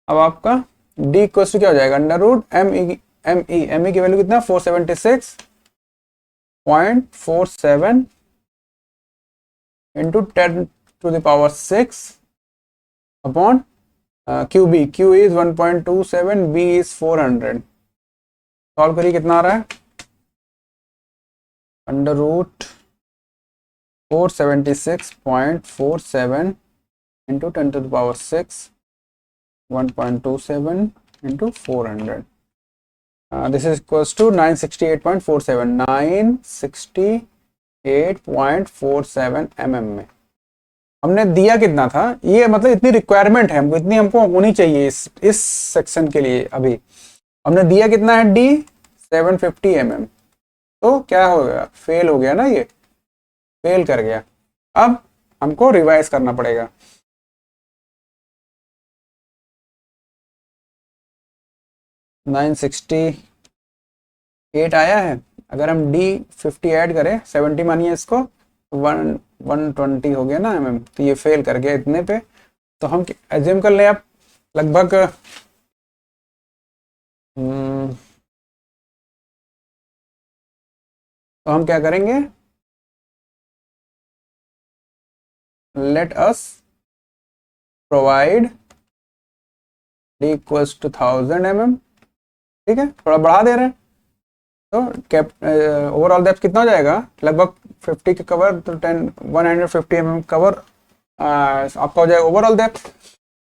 अब आपका डी इक्वल टू क्या हो जाएगा, अंडर रूट एम ई की वैल्यू कितना, 476.47 into 10⁶ upon Q is 1.27, B is 400। Solve करिए कितना आ रहा है, under root 476.47 into 10⁶ 1.27 into 400। This is equals to 968.47, 968.47 में। हमने दिया कितना था, ये मतलब इतनी रिक्वायरमेंट है हमको, इतनी हमको होनी चाहिए इस सेक्शन के लिए। अभी हमने दिया कितना है, डी 750 तो क्या हो गया, फेल हो गया ना, ये फेल कर गया। अब हमको रिवाइज करना पड़ेगा। $968 आया है, अगर हम डी 50 ऐड करें, 70 मानिए इसको, 120 हो गया ना तो ये फेल कर गया इतने पे। तो हम एज्यूम कर लें आप लगभग तो हम क्या करेंगे, let us provide D equals to 1000 ठीक है, थोड़ा बढ़ा दे रहे हैं। तो ओवरऑल डेप्थ कितना हो जाएगा, लगभग 50 के कवर, तो 150 कवर आपका हो जाएगा ओवरऑल डेप्थ।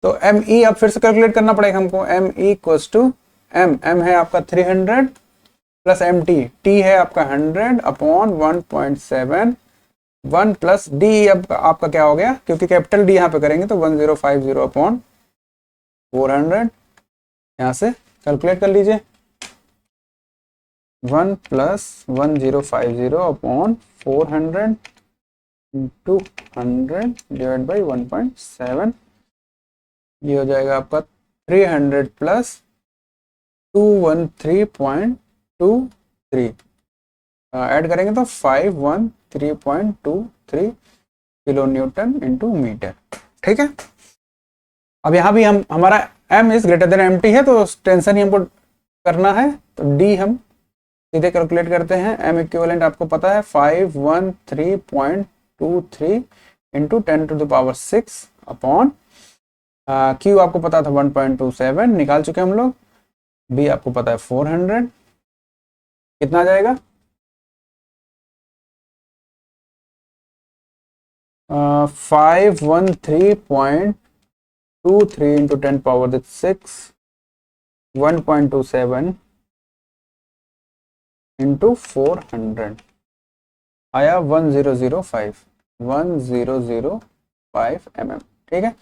तो एम ई अब फिर से कैलकुलेट करना पड़ेगा हमको, M E equals to M है आपका 300 प्लस एम टी है आपका 100 अपॉन 1.7, 1 प्लस डी अब आपका क्या हो गया, क्योंकि कैपिटल डी यहाँ पे करेंगे तो 1050 अपॉन 400, यहाँ से कैलकुलेट कर लीजिए, 1 plus 1050 upon 400 into 100 divide by 1.7, ये हो जाएगा आपका 300 प्लस 213.23, ऐड करेंगे तो 513.23 किलो न्यूटन इंटू मीटर। ठीक है, अब यहाँ भी हमारा m is greater than M T है, तो टेंशन ही हमको करना है। तो d हम सीधे कैलकुलेट करते हैं, m इक्विवेलेंट आपको पता है 513.23 इंटू 10⁶ अपॉन q आपको पता था 1.27 निकाल चुके हम लोग, b आपको पता है 400, कितना आ जाएगा 513.23 इंटू 10⁶ 1.27 इंटू 400 आया 1005 ठीक है।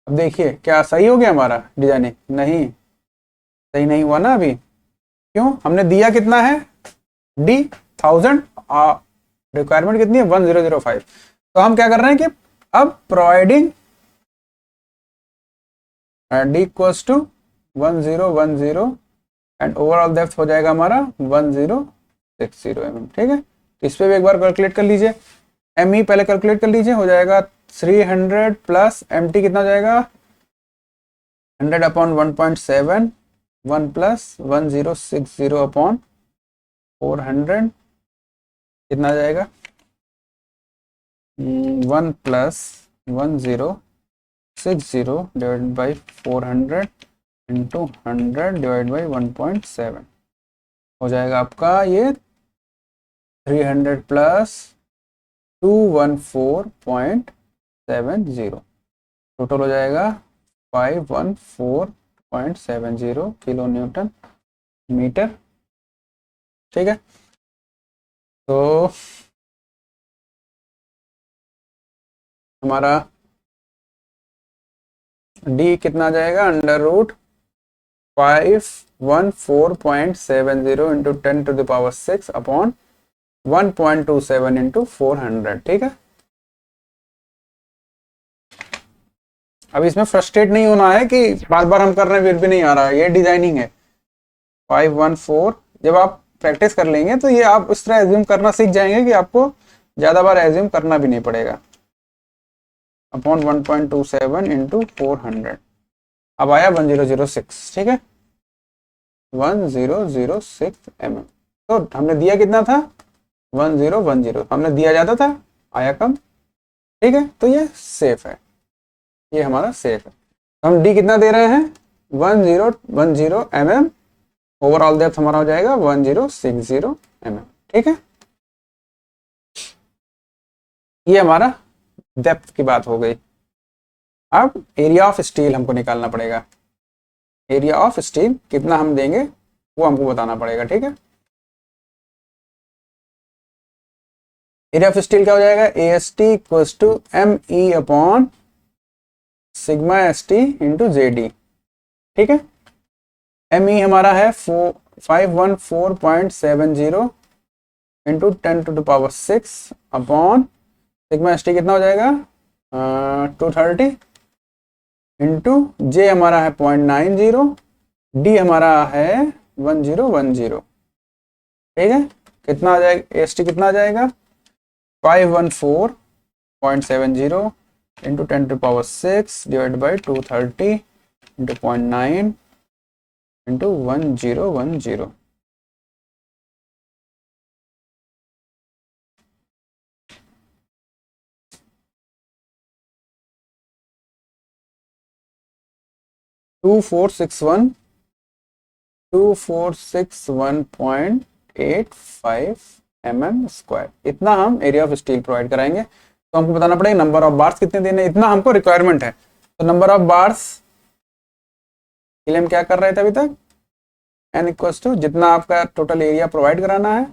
अब देखिए क्या सही हो गया हमारा डिजाइनिंग, नहीं सही नहीं हुआ ना अभी, क्यों, हमने दिया कितना है डी 1000, रिक्वायरमेंट कितनी है 1005। तो हम क्या कर रहे हैं कि अब providing D equals to 1010 and overall depth हो जाएगा हमारा 1060 ठीक है। तो इस पे भी एक बार कैलकुलेट कर लीजिए, एम ई पहले कैलकुलेट कर लीजिए, हो जाएगा 300 प्लस एम टी कितना हो जाएगा 100 अपॉन 1.7, 1 प्लस 1060 अपॉन 400 कितना आ जाएगा 1 plus 1060 divide by 400 into 100 divide by 1.7 हो जाएगा आपका ये 300 प्लस 214.70, टोटल हो जाएगा 514.70 किलो न्यूटन मीटर। ठीक है, तो हमारा डी कितना आ जाएगा under root 514.70 into 10⁶ upon 1.27 into 400। ठीक है, अब इसमें फ्रस्ट्रेट नहीं होना है कि बार बार हम कर रहे हैं फिर भी नहीं आ रहा है, ये डिजाइनिंग है 514। जब आप प्रैक्टिस कर लेंगे तो ये आप उस तरह एज्यूम करना सीख जाएंगे कि आपको ज़्यादा बार एज्यूम करना भी नहीं पड़ेगा। अपॉन 1.27 इंटू 400, अब आया 1006, ठीक है, 1006 mm। तो हमने दिया कितना था, 1010, हमने दिया ज्यादा था, आया कम, ठीक है, तो ये सेफ है, ये हमारा सेफ है। हम डी कितना दे रहे हैं, 1010 mm, ओवरऑल डेप्थ हमारा हो जाएगा 1060 mm, ठीक है। ये हमारा डेप्थ की बात हो गई। अब एरिया ऑफ स्टील हमको निकालना पड़ेगा, एरिया ऑफ स्टील कितना हम देंगे वो हमको बताना पड़ेगा, ठीक है। एरिया ऑफ स्टील क्या हो जाएगा, A S T equal to M E upon sigma S T into J D, ठीक है। एम ई हमारा है 514.70 into 10⁻6 upon sigma S T कितना हो जाएगा 230 इंटू जे हमारा है 0.90, डी हमारा है 1010, ठीक है। कितना आ जाएगा, एस टी कितना आ जाएगा 514.70 into 10⁻6 divide by 230 into 0.9 into 1010। Two four six one 2461.85 mm², इतना हम एरिया ऑफ स्टील प्रोवाइड कराएंगे। तो हमको बताना पड़ेगा नंबर ऑफ बार्स कितने देने, इतना हमको रिक्वायरमेंट है। तो नंबर ऑफ बार्स के लिए हम क्या कर रहे थे अभी तक, n इक्वल्स टू जितना आपका टोटल एरिया प्रोवाइड कराना है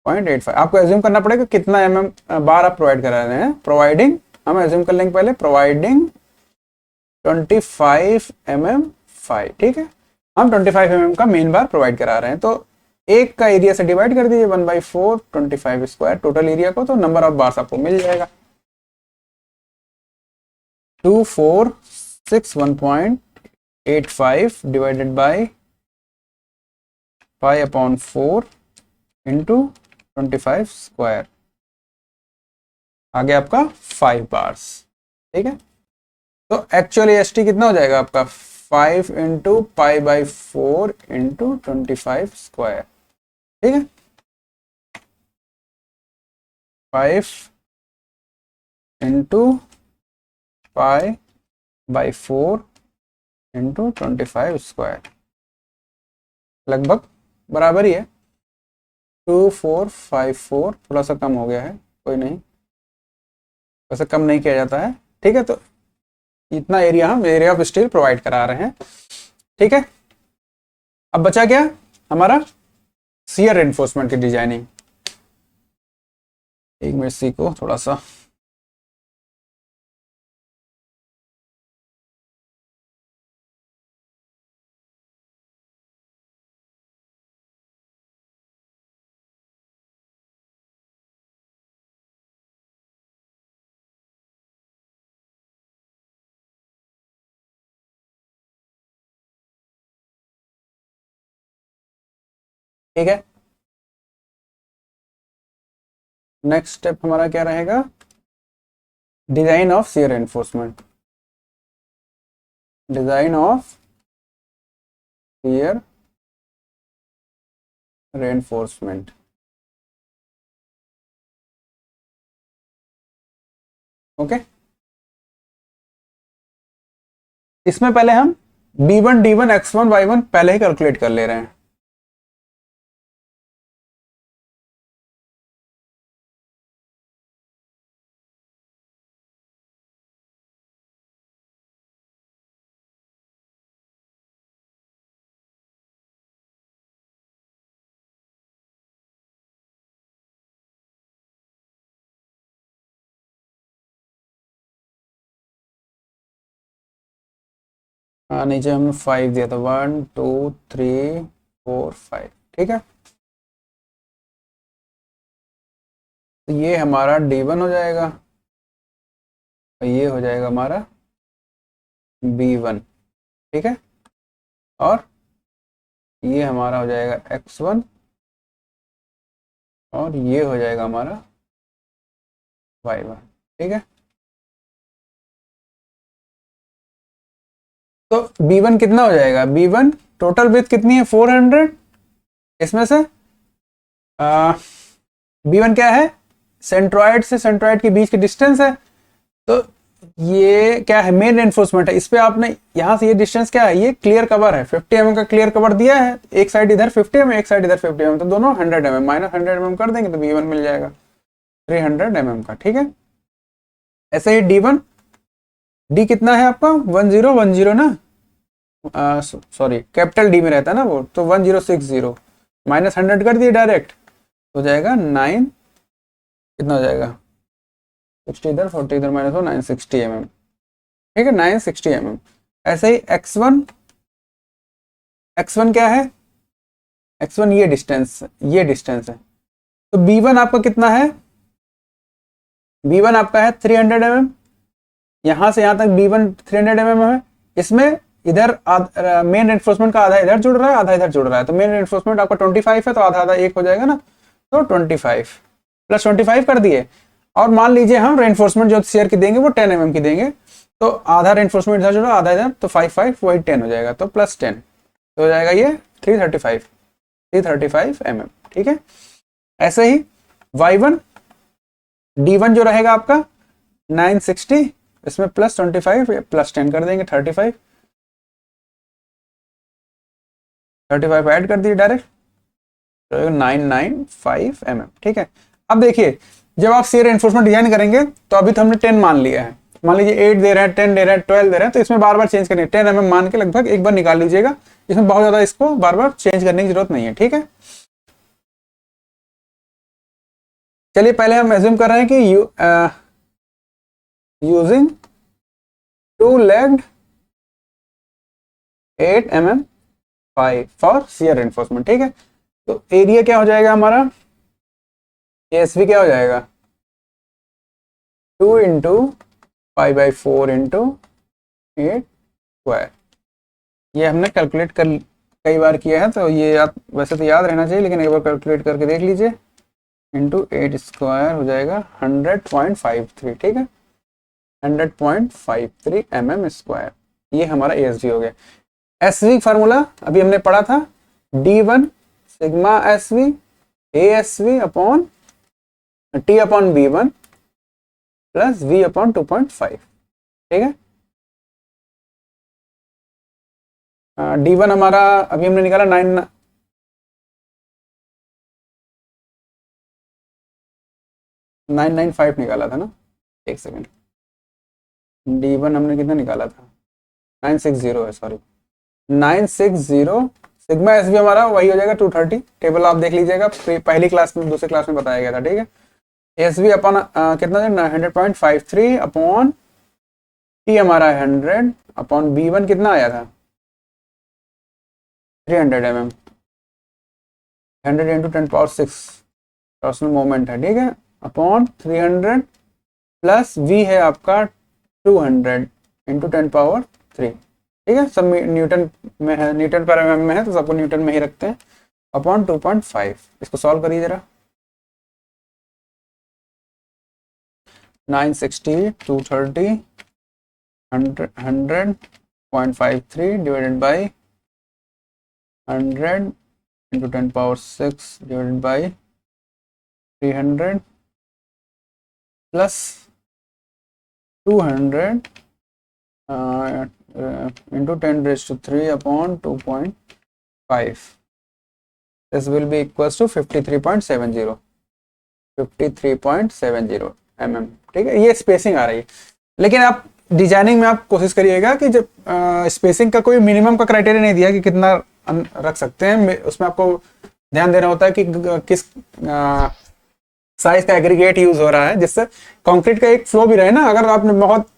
0.85। आपको एज्यूम करना पड़ेगा कितना बार आप प्रोवाइड करा रहे हैं, प्रोवाइडिंग, हम एज्यूम कर लेंगे पहले प्रोवाइडिंग 25 mm5, ठीक है। हम 25 mm का मेन बार प्रोवाइड करा रहे हैं, तो एक का एरिया से डिवाइड कर दीजिए 1/4 25 स्क्वायर टोटल एरिया को, तो नंबर ऑफ बार्स आपको मिल जाएगा 2461.85 डिवाइडेड बाई 5/4 इंटू 25 स्क्वायर, आगे आपका 5 बार्स, ठीक है। तो एक्चुअली एस टी कितना हो जाएगा आपका 5 इंटू π/4 इंटू 25 स्क्वायर, ठीक है। 5 इंटू π/4 इंटू 25 स्क्वायर, लगभग बराबर ही है, 2454, थोड़ा सा कम हो गया है, कोई नहीं, वैसे कम नहीं किया जाता है, ठीक है। तो इतना एरिया हम एरिया ऑफ स्टील प्रोवाइड करा रहे हैं, ठीक है। अब बचा क्या हमारा, शियर रेनफोर्समेंट की डिजाइनिंग। एक मिनट सी को थोड़ा सा, ठीक है। नेक्स्ट स्टेप हमारा क्या रहेगा, design of shear reinforcement, design of shear reinforcement, okay. इसमें पहले हम B1 D1 X1 Y1 पहले ही कैलकुलेट कर ले रहे हैं, हाँ नीचे हमने 5 दिया था, 1 2 3 4 5, ठीक है। तो ये हमारा D1 हो जाएगा और ये हो जाएगा हमारा B1, ठीक है। और ये हमारा हो जाएगा X1 और ये हो जाएगा हमारा Y1, ठीक है। तो B1 कितना हो जाएगा, B1 टोटल विड्थ कितनी है 400, इसमें से B1 क्या है, सेंट्रॉइड से सेंट्रॉइड के बीच की डिस्टेंस है। तो ये क्या है, मेन रेनफोर्समेंट है। इस पे आपने यहाँ से ये डिस्टेंस क्या है, ये क्लियर कवर है, 50 mm का क्लियर कवर दिया है, एक साइड इधर 50 mm एक साइड इधर 50 mm, तो दोनों 100 mm, माइनस 100 mm कर देंगे तो B1 मिल जाएगा 300 mm का। ठीक है, ऐसे ही D1, D कितना है आपका 1010 ना, सॉरी कैपिटल डी में रहता है ना वो, तो 1060 माइनस 100 कर दिए डायरेक्ट, हो जाएगा 9, कितना हो जाएगा 60 इधर 40 इधर माइनस हो 960 mm। ठीक है, 960 mm। ऐसे ही x1, x1 क्या है, x1 ये डिस्टेंस है। तो B1 आपका कितना है, B1 आपका है 300 mm, यहां से यहां तक B1 300 mm है। इसमें इधर मेन रेनफोर्समेंट का आधा इधर जुड़ रहा है, आधा इधर जुड़ रहा है, तो मेन रेनफोर्समेंट आपका 25 है, तो आधा आधा एक हो जाएगा ना, तो 25 प्लस 25 कर दिए। और मान लीजिए हम रेनफोर्समेंट जो शेयर की देंगे वो 10 mm की देंगे, तो आधा रेनफोर्समेंट इधर जुड़ा आधा इधर, तो 5 वही 10 हो जाएगा, तो प्लस 10 तो हो जाएगा ये 335 mm। ठीक है, ऐसे ही Y1, D1 जो रहेगा आपका 960, इसमें प्लस 25 प्लस 10 कर देंगे 35 ऐड कर दिए डायरेक्ट, तो 995 mm। ठीक है, अब देखिए जब आप शेयर एनफोर्समेंट डिजाइन करेंगे तो अभी तो हमने 10 मान लिया है, मान लीजिए 8 दे रहे हैं, 10 दे रहे हैं, 12 दे रहे हैं, तो इसमें बार बार चेंज करनी है, 10 mm मान के लगभग एक बार निकाल लीजिएगा, इसमें बहुत ज्यादा इसको बार बार चेंज करने की जरूरत नहीं है। ठीक है, चलिए पहले हम एज्यूम कर रहे हैं कि using to legged 8 mm 5 for shear reinforcement. ठीक है, तो एरिया क्या हो जाएगा हमारा, ASV क्या हो जाएगा 2 इंटू 5/4 इंटू 8 स्क्वायर। ये हमने कैलकुलेट कर कई बार किया है, तो ये आप वैसे तो याद रहना चाहिए, लेकिन एक बार कैलकुलेट करके देख लीजिए, इंटू 8 स्क्वायर हो जाएगा 100.53। ठीक है, 100.53 mm स्क्वायर, ये हमारा ASV हो गया। SV फार्मूला अभी हमने पढ़ा था, D1 sigma SV ASV upon T upon B1 plus V upon 2.5। ठीक है, D1 हमारा अभी हमने निकाला 995 निकाला था ना, एक सेकेंड, D1 हमने कितना निकाला था 960 है, सॉरी 960, सिग्मा एसवी हमारा वही हो जाएगा 230, टेबल आप देख लीजिएगा, पहली क्लास में दूसरी क्लास में बताया गया था। ठीक है, एसवी अपॉन कितना है 100.53 अपॉन टी हमारा 100 अपॉन B1 कितना आया था 300 mm, 100 इंटू 10⁶ टॉर्सनल मोमेंट है। ठीक है, अपॉन 300 प्लस V है आपका 200 इंटू 10⁻3। ठीक है, सब न्यूटन में है, न्यूटन पर mm में है, तो सबको न्यूटन में ही रखते हैं, अपॉन 2.5। इसको सॉल्व करिए जरा, 960 230 100.53 divided by 100 into 10⁶ divided by 300 plus 200 into 10⁻³ upon 2.5. This will be equals to 53.70 mm। ठीक है, ये स्पेसिंग आ रही है, लेकिन आप डिजाइनिंग में आप कोशिश करिएगा कि जब स्पेसिंग का कोई मिनिमम का क्राइटेरिया नहीं दिया कि कितना रख सकते हैं, उसमें आपको ध्यान देना होता है कि किस साइज का एग्रीगेट यूज हो रहा है, जिससे कंक्रीट का एक फ्लो भी रहे ना। अगर आपने बहुत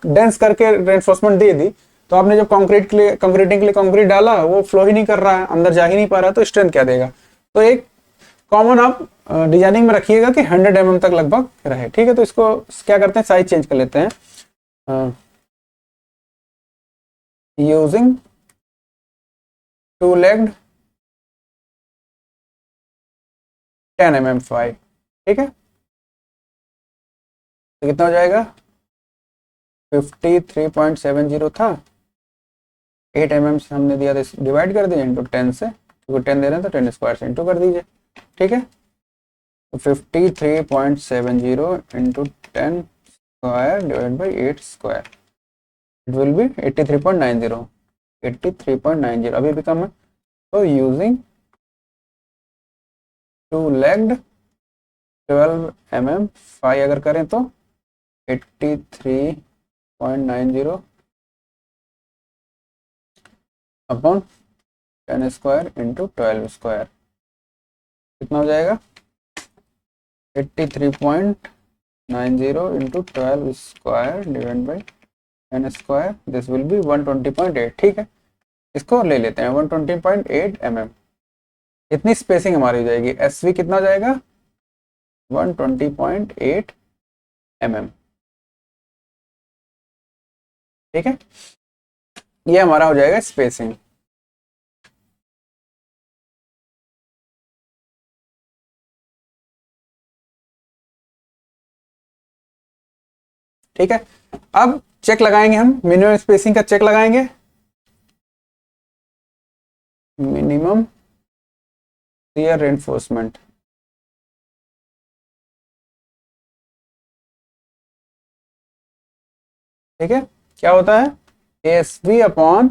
डेंस करके रेनफोर्समेंट दे दी, तो आपने जब कंक्रीटिंग के लिए कंक्रीट डाला, वो फ्लो ही नहीं कर रहा है, अंदर जा ही नहीं पा रहा, तो स्ट्रेंथ क्या देगा। तो एक कॉमन आप डिजाइनिंग में रखिएगा कि 100 mm तक लगभग रहे। ठीक है, तो इसको क्या करते हैं, साइज चेंज कर लेते हैं, यूजिंग टू लेग्ड 10 mm 5। ठीक है, तो कितना हो जाएगा 53.70 था, 8 mm से हमने दिया तो डिवाइड कर दिया इंटू 10 से, क्योंकि 10 दे रहे हैं तो 10 स्क्वायर से इंटू कर दीजिए। ठीक है, तो 53.70 into 10 square divide by 8 square, it will be 83.90, 83.90 अभी भी कम है। तो यूजिंग टू लेग्ड 12 mm 5 अगर करें तो 83.90 अपॉन 10 स्क्वायर इंटू 12 स्क्वायर, कितना हो जाएगा 83.90 into 12 square divide by 10 square, this will B 120.8। ठीक है, इसको ले लेते हैं 120.8 mm, इतनी स्पेसिंग हमारी हो जाएगी। एस वी कितना हो जाएगा 120.8 mm। ठीक है, ये हमारा हो जाएगा स्पेसिंग। ठीक है, अब चेक लगाएंगे हम, मिनिमम स्पेसिंग का चेक लगाएंगे। मिनिमम शियर रेनफोर्समेंट, ठीक है, क्या होता है S V upon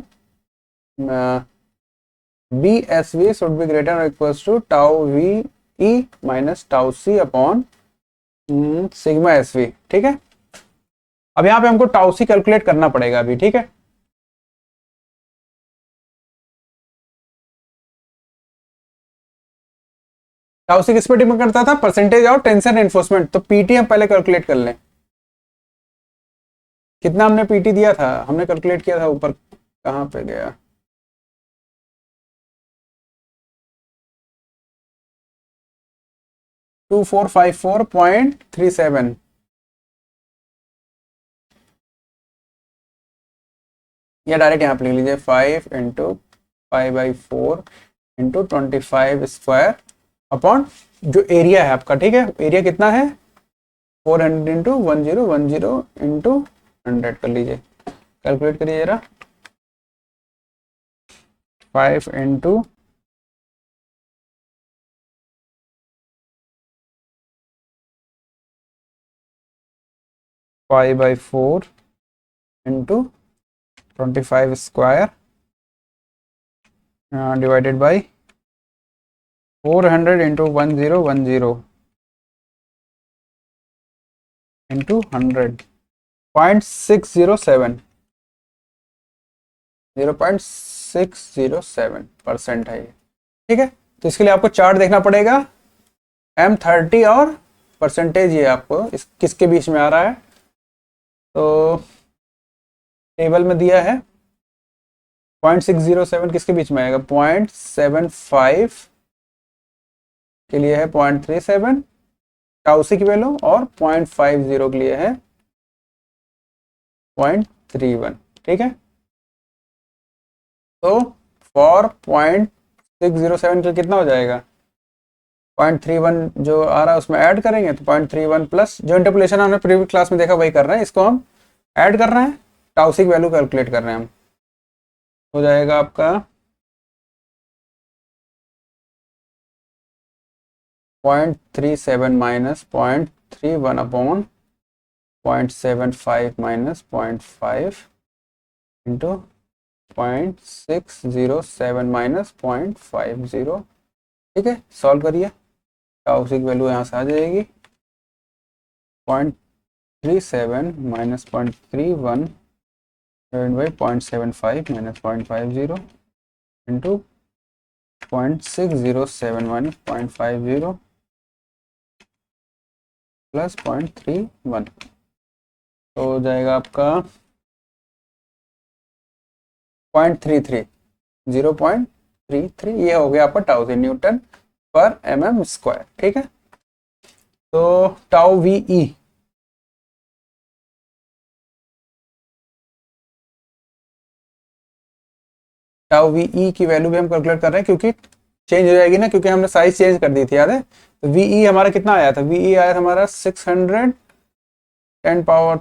B S V should be greater और equals to tau V E minus tau C upon sigma S V. ठीक है, अब यहाँ पे हमको टाउ सी कैलकुलेट करना पड़ेगा अभी। ठीक है, टाउ सी किस पे डिपेंड करता था, परसेंटेज ऑफ टेंशन एनफोर्समेंट। तो पीटी हम पहले कैलकुलेट कर लें, कितना हमने पीटी दिया था, हमने कैलकुलेट किया था ऊपर, कहाँ पे गया, टू 454.37, या डायरेक्ट यहाँ पे लिख लीजिए 5 इंटू 5/4 इंटू 25 स्क्वायर अपॉन जो एरिया है आपका। ठीक है, एरिया कितना है 400 इंटू 1010 इंटू 100 कर लीजिए, कैलकुलेट करिए जरा। 5 into 5/4 into 25 square divided by 400 into 1010 into 100, 0.607, 0.607% है ये। ठीक है, तो इसके लिए आपको चार्ट देखना पड़ेगा M30 और परसेंटेज, ये आपको इस किसके बीच में आ रहा है। तो टेबल में दिया है 0.607 किसके बीच में आएगा, 0.75 के लिए है 0.37 टाउसी की वैल्यू, और 0.50 के लिए है 0.31। ठीक है, तो फॉर 0.607 के कितना हो जाएगा 0.31 जो आ रहा है उसमें ऐड करेंगे, तो 0.31 प्लस जो इंटरपोलेशन हमने प्रीवियस क्लास में देखा वही कर रहे हैं, इसको हम ऐड कर रहे हैं, टाउसी की वैल्यू कैलकुलेट कर रहे हैं हम। हो जाएगा आपका 0.37 minus 0.31 upon 0.75 minus 0.5 into 0.607 minus 0.50। ठीक है, सॉल्व करिए, टाउसी की वैल्यू यहाँ से आ जाएगी 0.37 minus 0.31 divide by 0.75 minus 0.50 into 0.607 minus 0.50 plus 0.31, तो हो जाएगा आपका 0.33, 0.33, ये हो गया आपका tau Newton per mm square. ठीक है, तो tau V E tau V ई की वैल्यू भी हम कैलकुलेट कर रहे हैं, क्योंकि चेंज हो जाएगी ना, क्योंकि हमने साइज चेंज कर दी थी, याद है। तो वी ई हमारा कितना आया था, वी ई आया था हमारा 610 पावर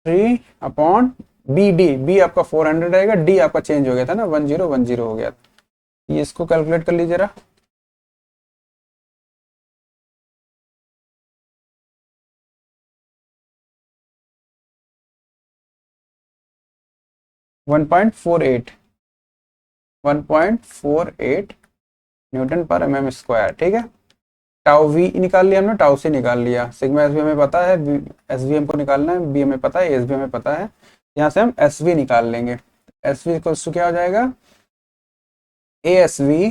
3 अपॉन बी आपका 400 रहेगा, डी आपका चेंज हो गया था ना, 1010 हो गया था। ये इसको कैलकुलेट कर लीजिए जरा। 1.48, 1.48 न्यूटन पर एमएम स्क्वायर। ठीक है, टाउ वी निकाल लिया हमने, टाउ सी निकाल लिया, सिग्मा एस वी हमें पता है, एस वी हमको निकालना है, बी हमें पता है, एस वी हमें पता है। यहाँ से हम एस वी निकाल लेंगे। एस वी इक्वल्स टू क्या हो जाएगा, A S V,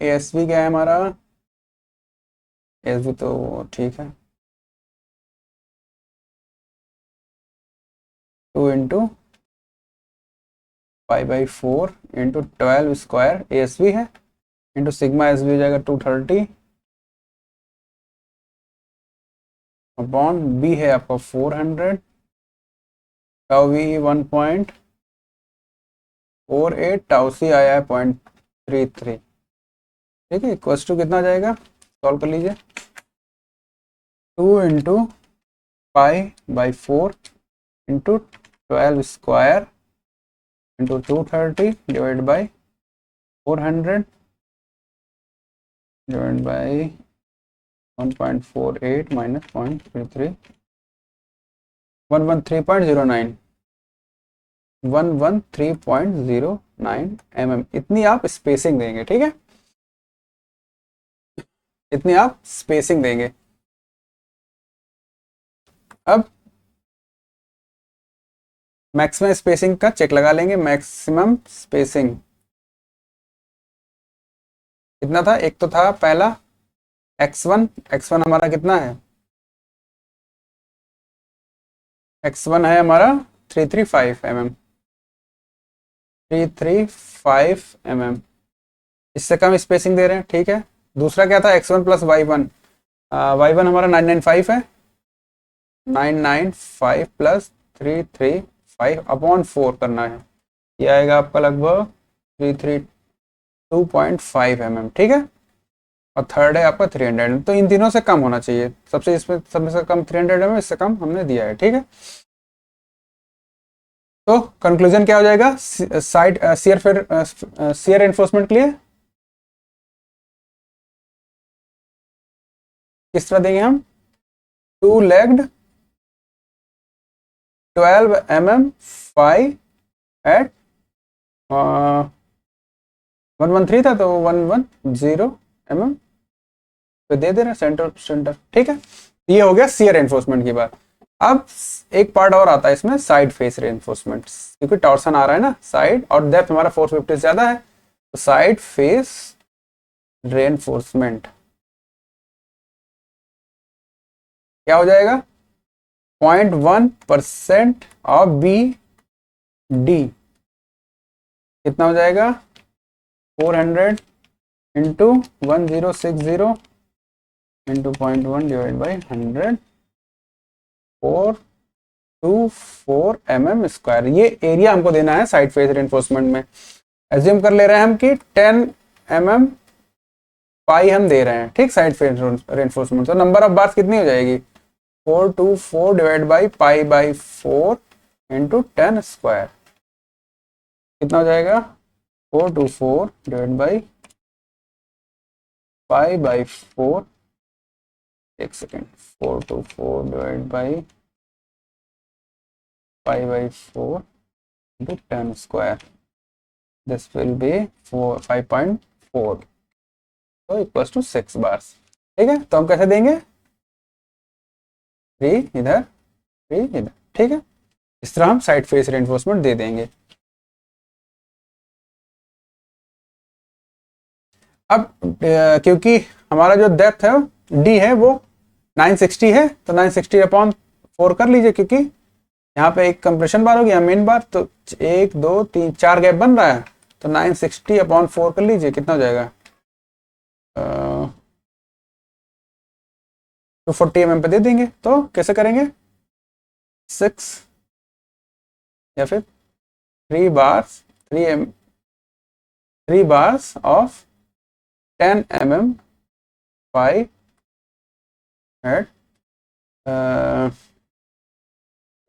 A S V क्या है हमारा, एस वी तो ठीक है, 2 × 5/4 × 12 स्क्वायर ए एस वी है, इंटू सिग्मा एस वी हो जाएगा 230 अपॉन बी है आपका 400, टाउ वी 1.48, टाउ सी आया है 0.33। ठीक है, इक्वल्स टू कितना जाएगा, सॉल्व कर लीजिए। 2 × π/4 × 12 square into 230 divide by 400 divide by 1.48 minus 0.33, 113.09, 113.09 mm, इतनी आप स्पेसिंग देंगे। ठीक है, इतनी आप स्पेसिंग देंगे। अब मैक्सिमम स्पेसिंग का चेक लगा लेंगे। मैक्सिमम स्पेसिंग कितना था, एक तो था पहला x1, x1 हमारा कितना है, x1 है हमारा 335 mm, 335 mm, इससे कम स्पेसिंग दे रहे हैं। ठीक है, दूसरा क्या था, x1 प्लस y1, y1 हमारा 995 है, 995 प्लस 335 अपॉन 4 करना है, ये आएगा आपका लगभग 332.5 mm। ठीक है, और थर्ड है आपका 300, तो इन तीनों से कम होना चाहिए, सबसे इसमें सबसे कम 300 mm, इससे कम हमने दिया है। ठीक है, तो कंक्लूजन क्या हो जाएगा, साइड शियर, फिर शियर एनफोर्समेंट के लिए किस तरह देंगे हम, 2-legged 12 mm 5 एट 113 था तो 110 mm पे दे रहे सेंटर सेंटर। ठीक है, ये हो गया शियर एनफोर्समेंट की बात। अब एक पार्ट और आता है इसमें, साइड फेस रेनफोर्समेंट, क्योंकि टॉर्सन आ रहा है ना साइड, और डेप्थ हमारा 450 से ज्यादा है, तो साइड फेस रेनफोर्समेंट क्या हो जाएगा, 0.1% ऑफ बी डी, कितना हो जाएगा, 400 into 1060 into 0.1 divide by 100, 424 mm square. ये एरिया हमको देना है साइड फेस रेनफोर्समेंट में। एज्यूम कर ले रहे हैं हम कि 10 mm पाई हम दे रहे हैं, ठीक, साइड फेस रेनफोर्समेंट, तो नंबर ऑफ बार्स कितनी हो जाएगी, 424 डिवाइड बाई π/4 इंटू 10 स्क्वायर, कितना हो जाएगा, 424 डिवाइड बाई π/4, एक second, 424 divide by π/4 into 10 square, this will be 5.4, तो इक्वल्स टू 6 बार्स। ठीक है, तो हम कैसे देंगे, 3 इधर 3 इधर। ठीक है, इस तरह हम साइड फेस रेनफोर्समेंट दे देंगे। अब क्योंकि हमारा जो डेप्थ है डी है वो 960 है, तो 960 अपॉन 4 कर लीजिए, क्योंकि यहाँ पे एक कंप्रेशन बार हो गया, मेन बार, तो 1 2 3 4 गैप बन रहा है, तो 960 अपॉन 4 कर लीजिए, कितना हो जाएगा, 240 mm पे दे देंगे। तो कैसे करेंगे, 6 या फिर 3 bars, 3 bars of 10 mm by at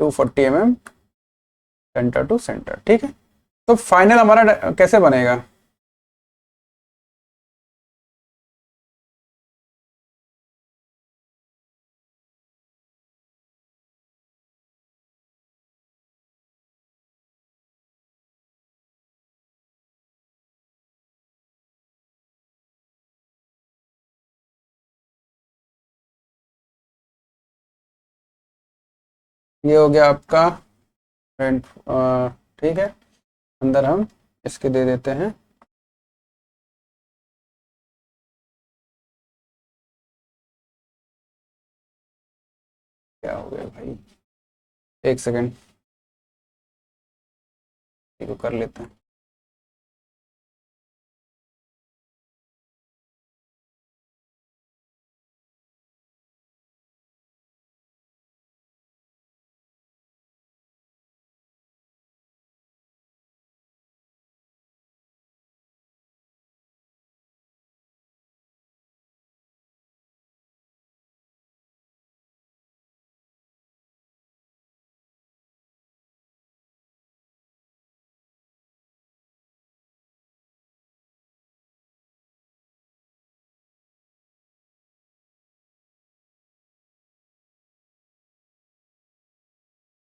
240 mm centre to centre. ठीक है, तो फाइनल हमारा कैसे बनेगा? ये हो गया आपका फ्रंट। ठीक है, अंदर हम इसके दे देते हैं, क्या हो गया भाई, एक सेकेंड, इसको कर लेते हैं।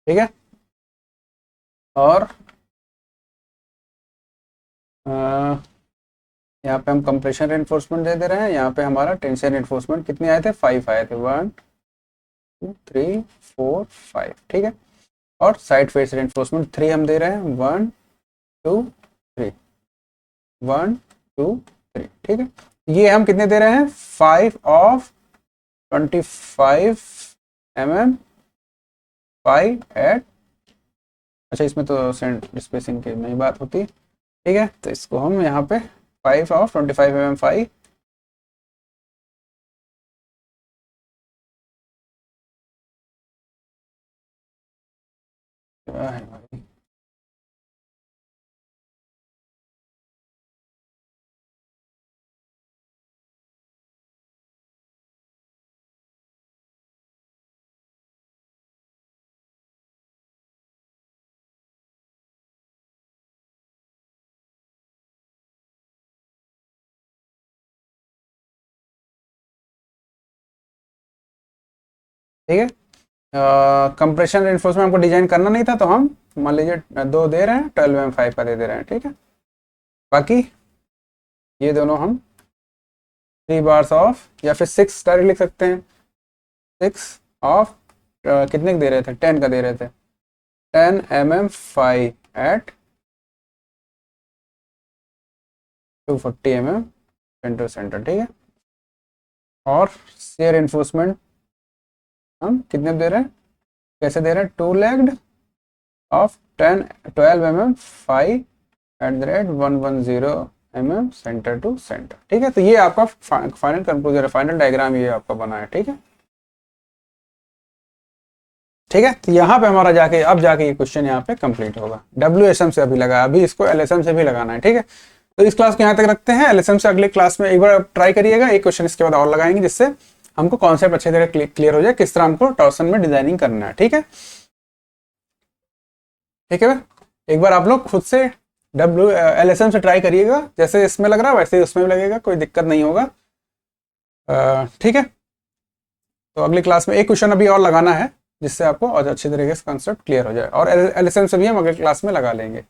ठीक है, और यहाँ पे हम कंप्रेशन रेनफोर्समेंट दे दे रहे हैं, यहाँ पे हमारा टेंशन रेनफोर्समेंट कितने आए थे, 5 आए थे, 1 2 3 4 5। ठीक है, और साइड फेस रेनफोर्समेंट 3 हम दे रहे हैं, 1 2 3, 1 2 3। ठीक है, ये हम कितने दे रहे हैं, 5 ऑफ 25 mm 5 एट, अच्छा इसमें तो स्पेसिंग की नहीं बात होती। ठीक है, तो इसको हम यहाँ पे 5 ऑफ 25 mm 5, क्या है भाई, ठीक है। कंप्रेशन रेनफोर्समेंट हमको डिजाइन करना नहीं था, तो हम मान लीजिए 2 दे रहे हैं, 12 mm 5 का दे रहे हैं। ठीक है, बाकी ये दोनों हम 3 बार्स ऑफ, या फिर 6 डायरेक्ट लिख सकते हैं, 6 ऑफ कितने का दे रहे थे, 10 का दे रहे थे, 10 mm 5 at 240 mm centre centre. ठीक है, और शेयर एनफोर्समेंट हम कितने दे रहे हैं, कैसे दे रहे हैं, 2 legged of 12 mm 5 at the rate 110 mm centre to centre. ठीक है, तो ये आपका फाइनल कंक्लूजन है, फाइनल डायग्राम ये आपका बना है। ठीक है, ठीक है, तो यहाँ पे हमारा जाके अब जाके ये क्वेश्चन यहाँ पे कंप्लीट होगा। WSM से अभी लगा, अभी इसको LSM से भी लगाना है। ठीक है, तो इस क्लास को यहाँ तक रखते हैं, LSM से अगले क्लास में एक बार ट्राई करिएगा, एक क्वेश्चन इसके बाद और लगाएंगे, जिससे हमको कॉन्सेप्ट अच्छे तरह क्लियर हो जाए, किस तरह हमको टॉर्सन में डिजाइनिंग करना है। ठीक है, ठीक है, एक बार आप लोग खुद से LSM से ट्राई करिएगा, जैसे इसमें लग रहा है वैसे ही उसमें भी लगेगा, कोई दिक्कत नहीं होगा। ठीक है, तो अगली क्लास में एक क्वेश्चन अभी और लगाना है, जिससे आपको और अच्छे तरीके से कॉन्सेप्ट क्लियर हो जाए, और LSM से भी हम अगली क्लास में लगा लेंगे।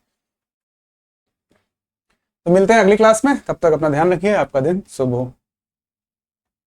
तो मिलते हैं अगली क्लास में, तब तक अपना ध्यान रखिए, आपका दिन शुभ हो।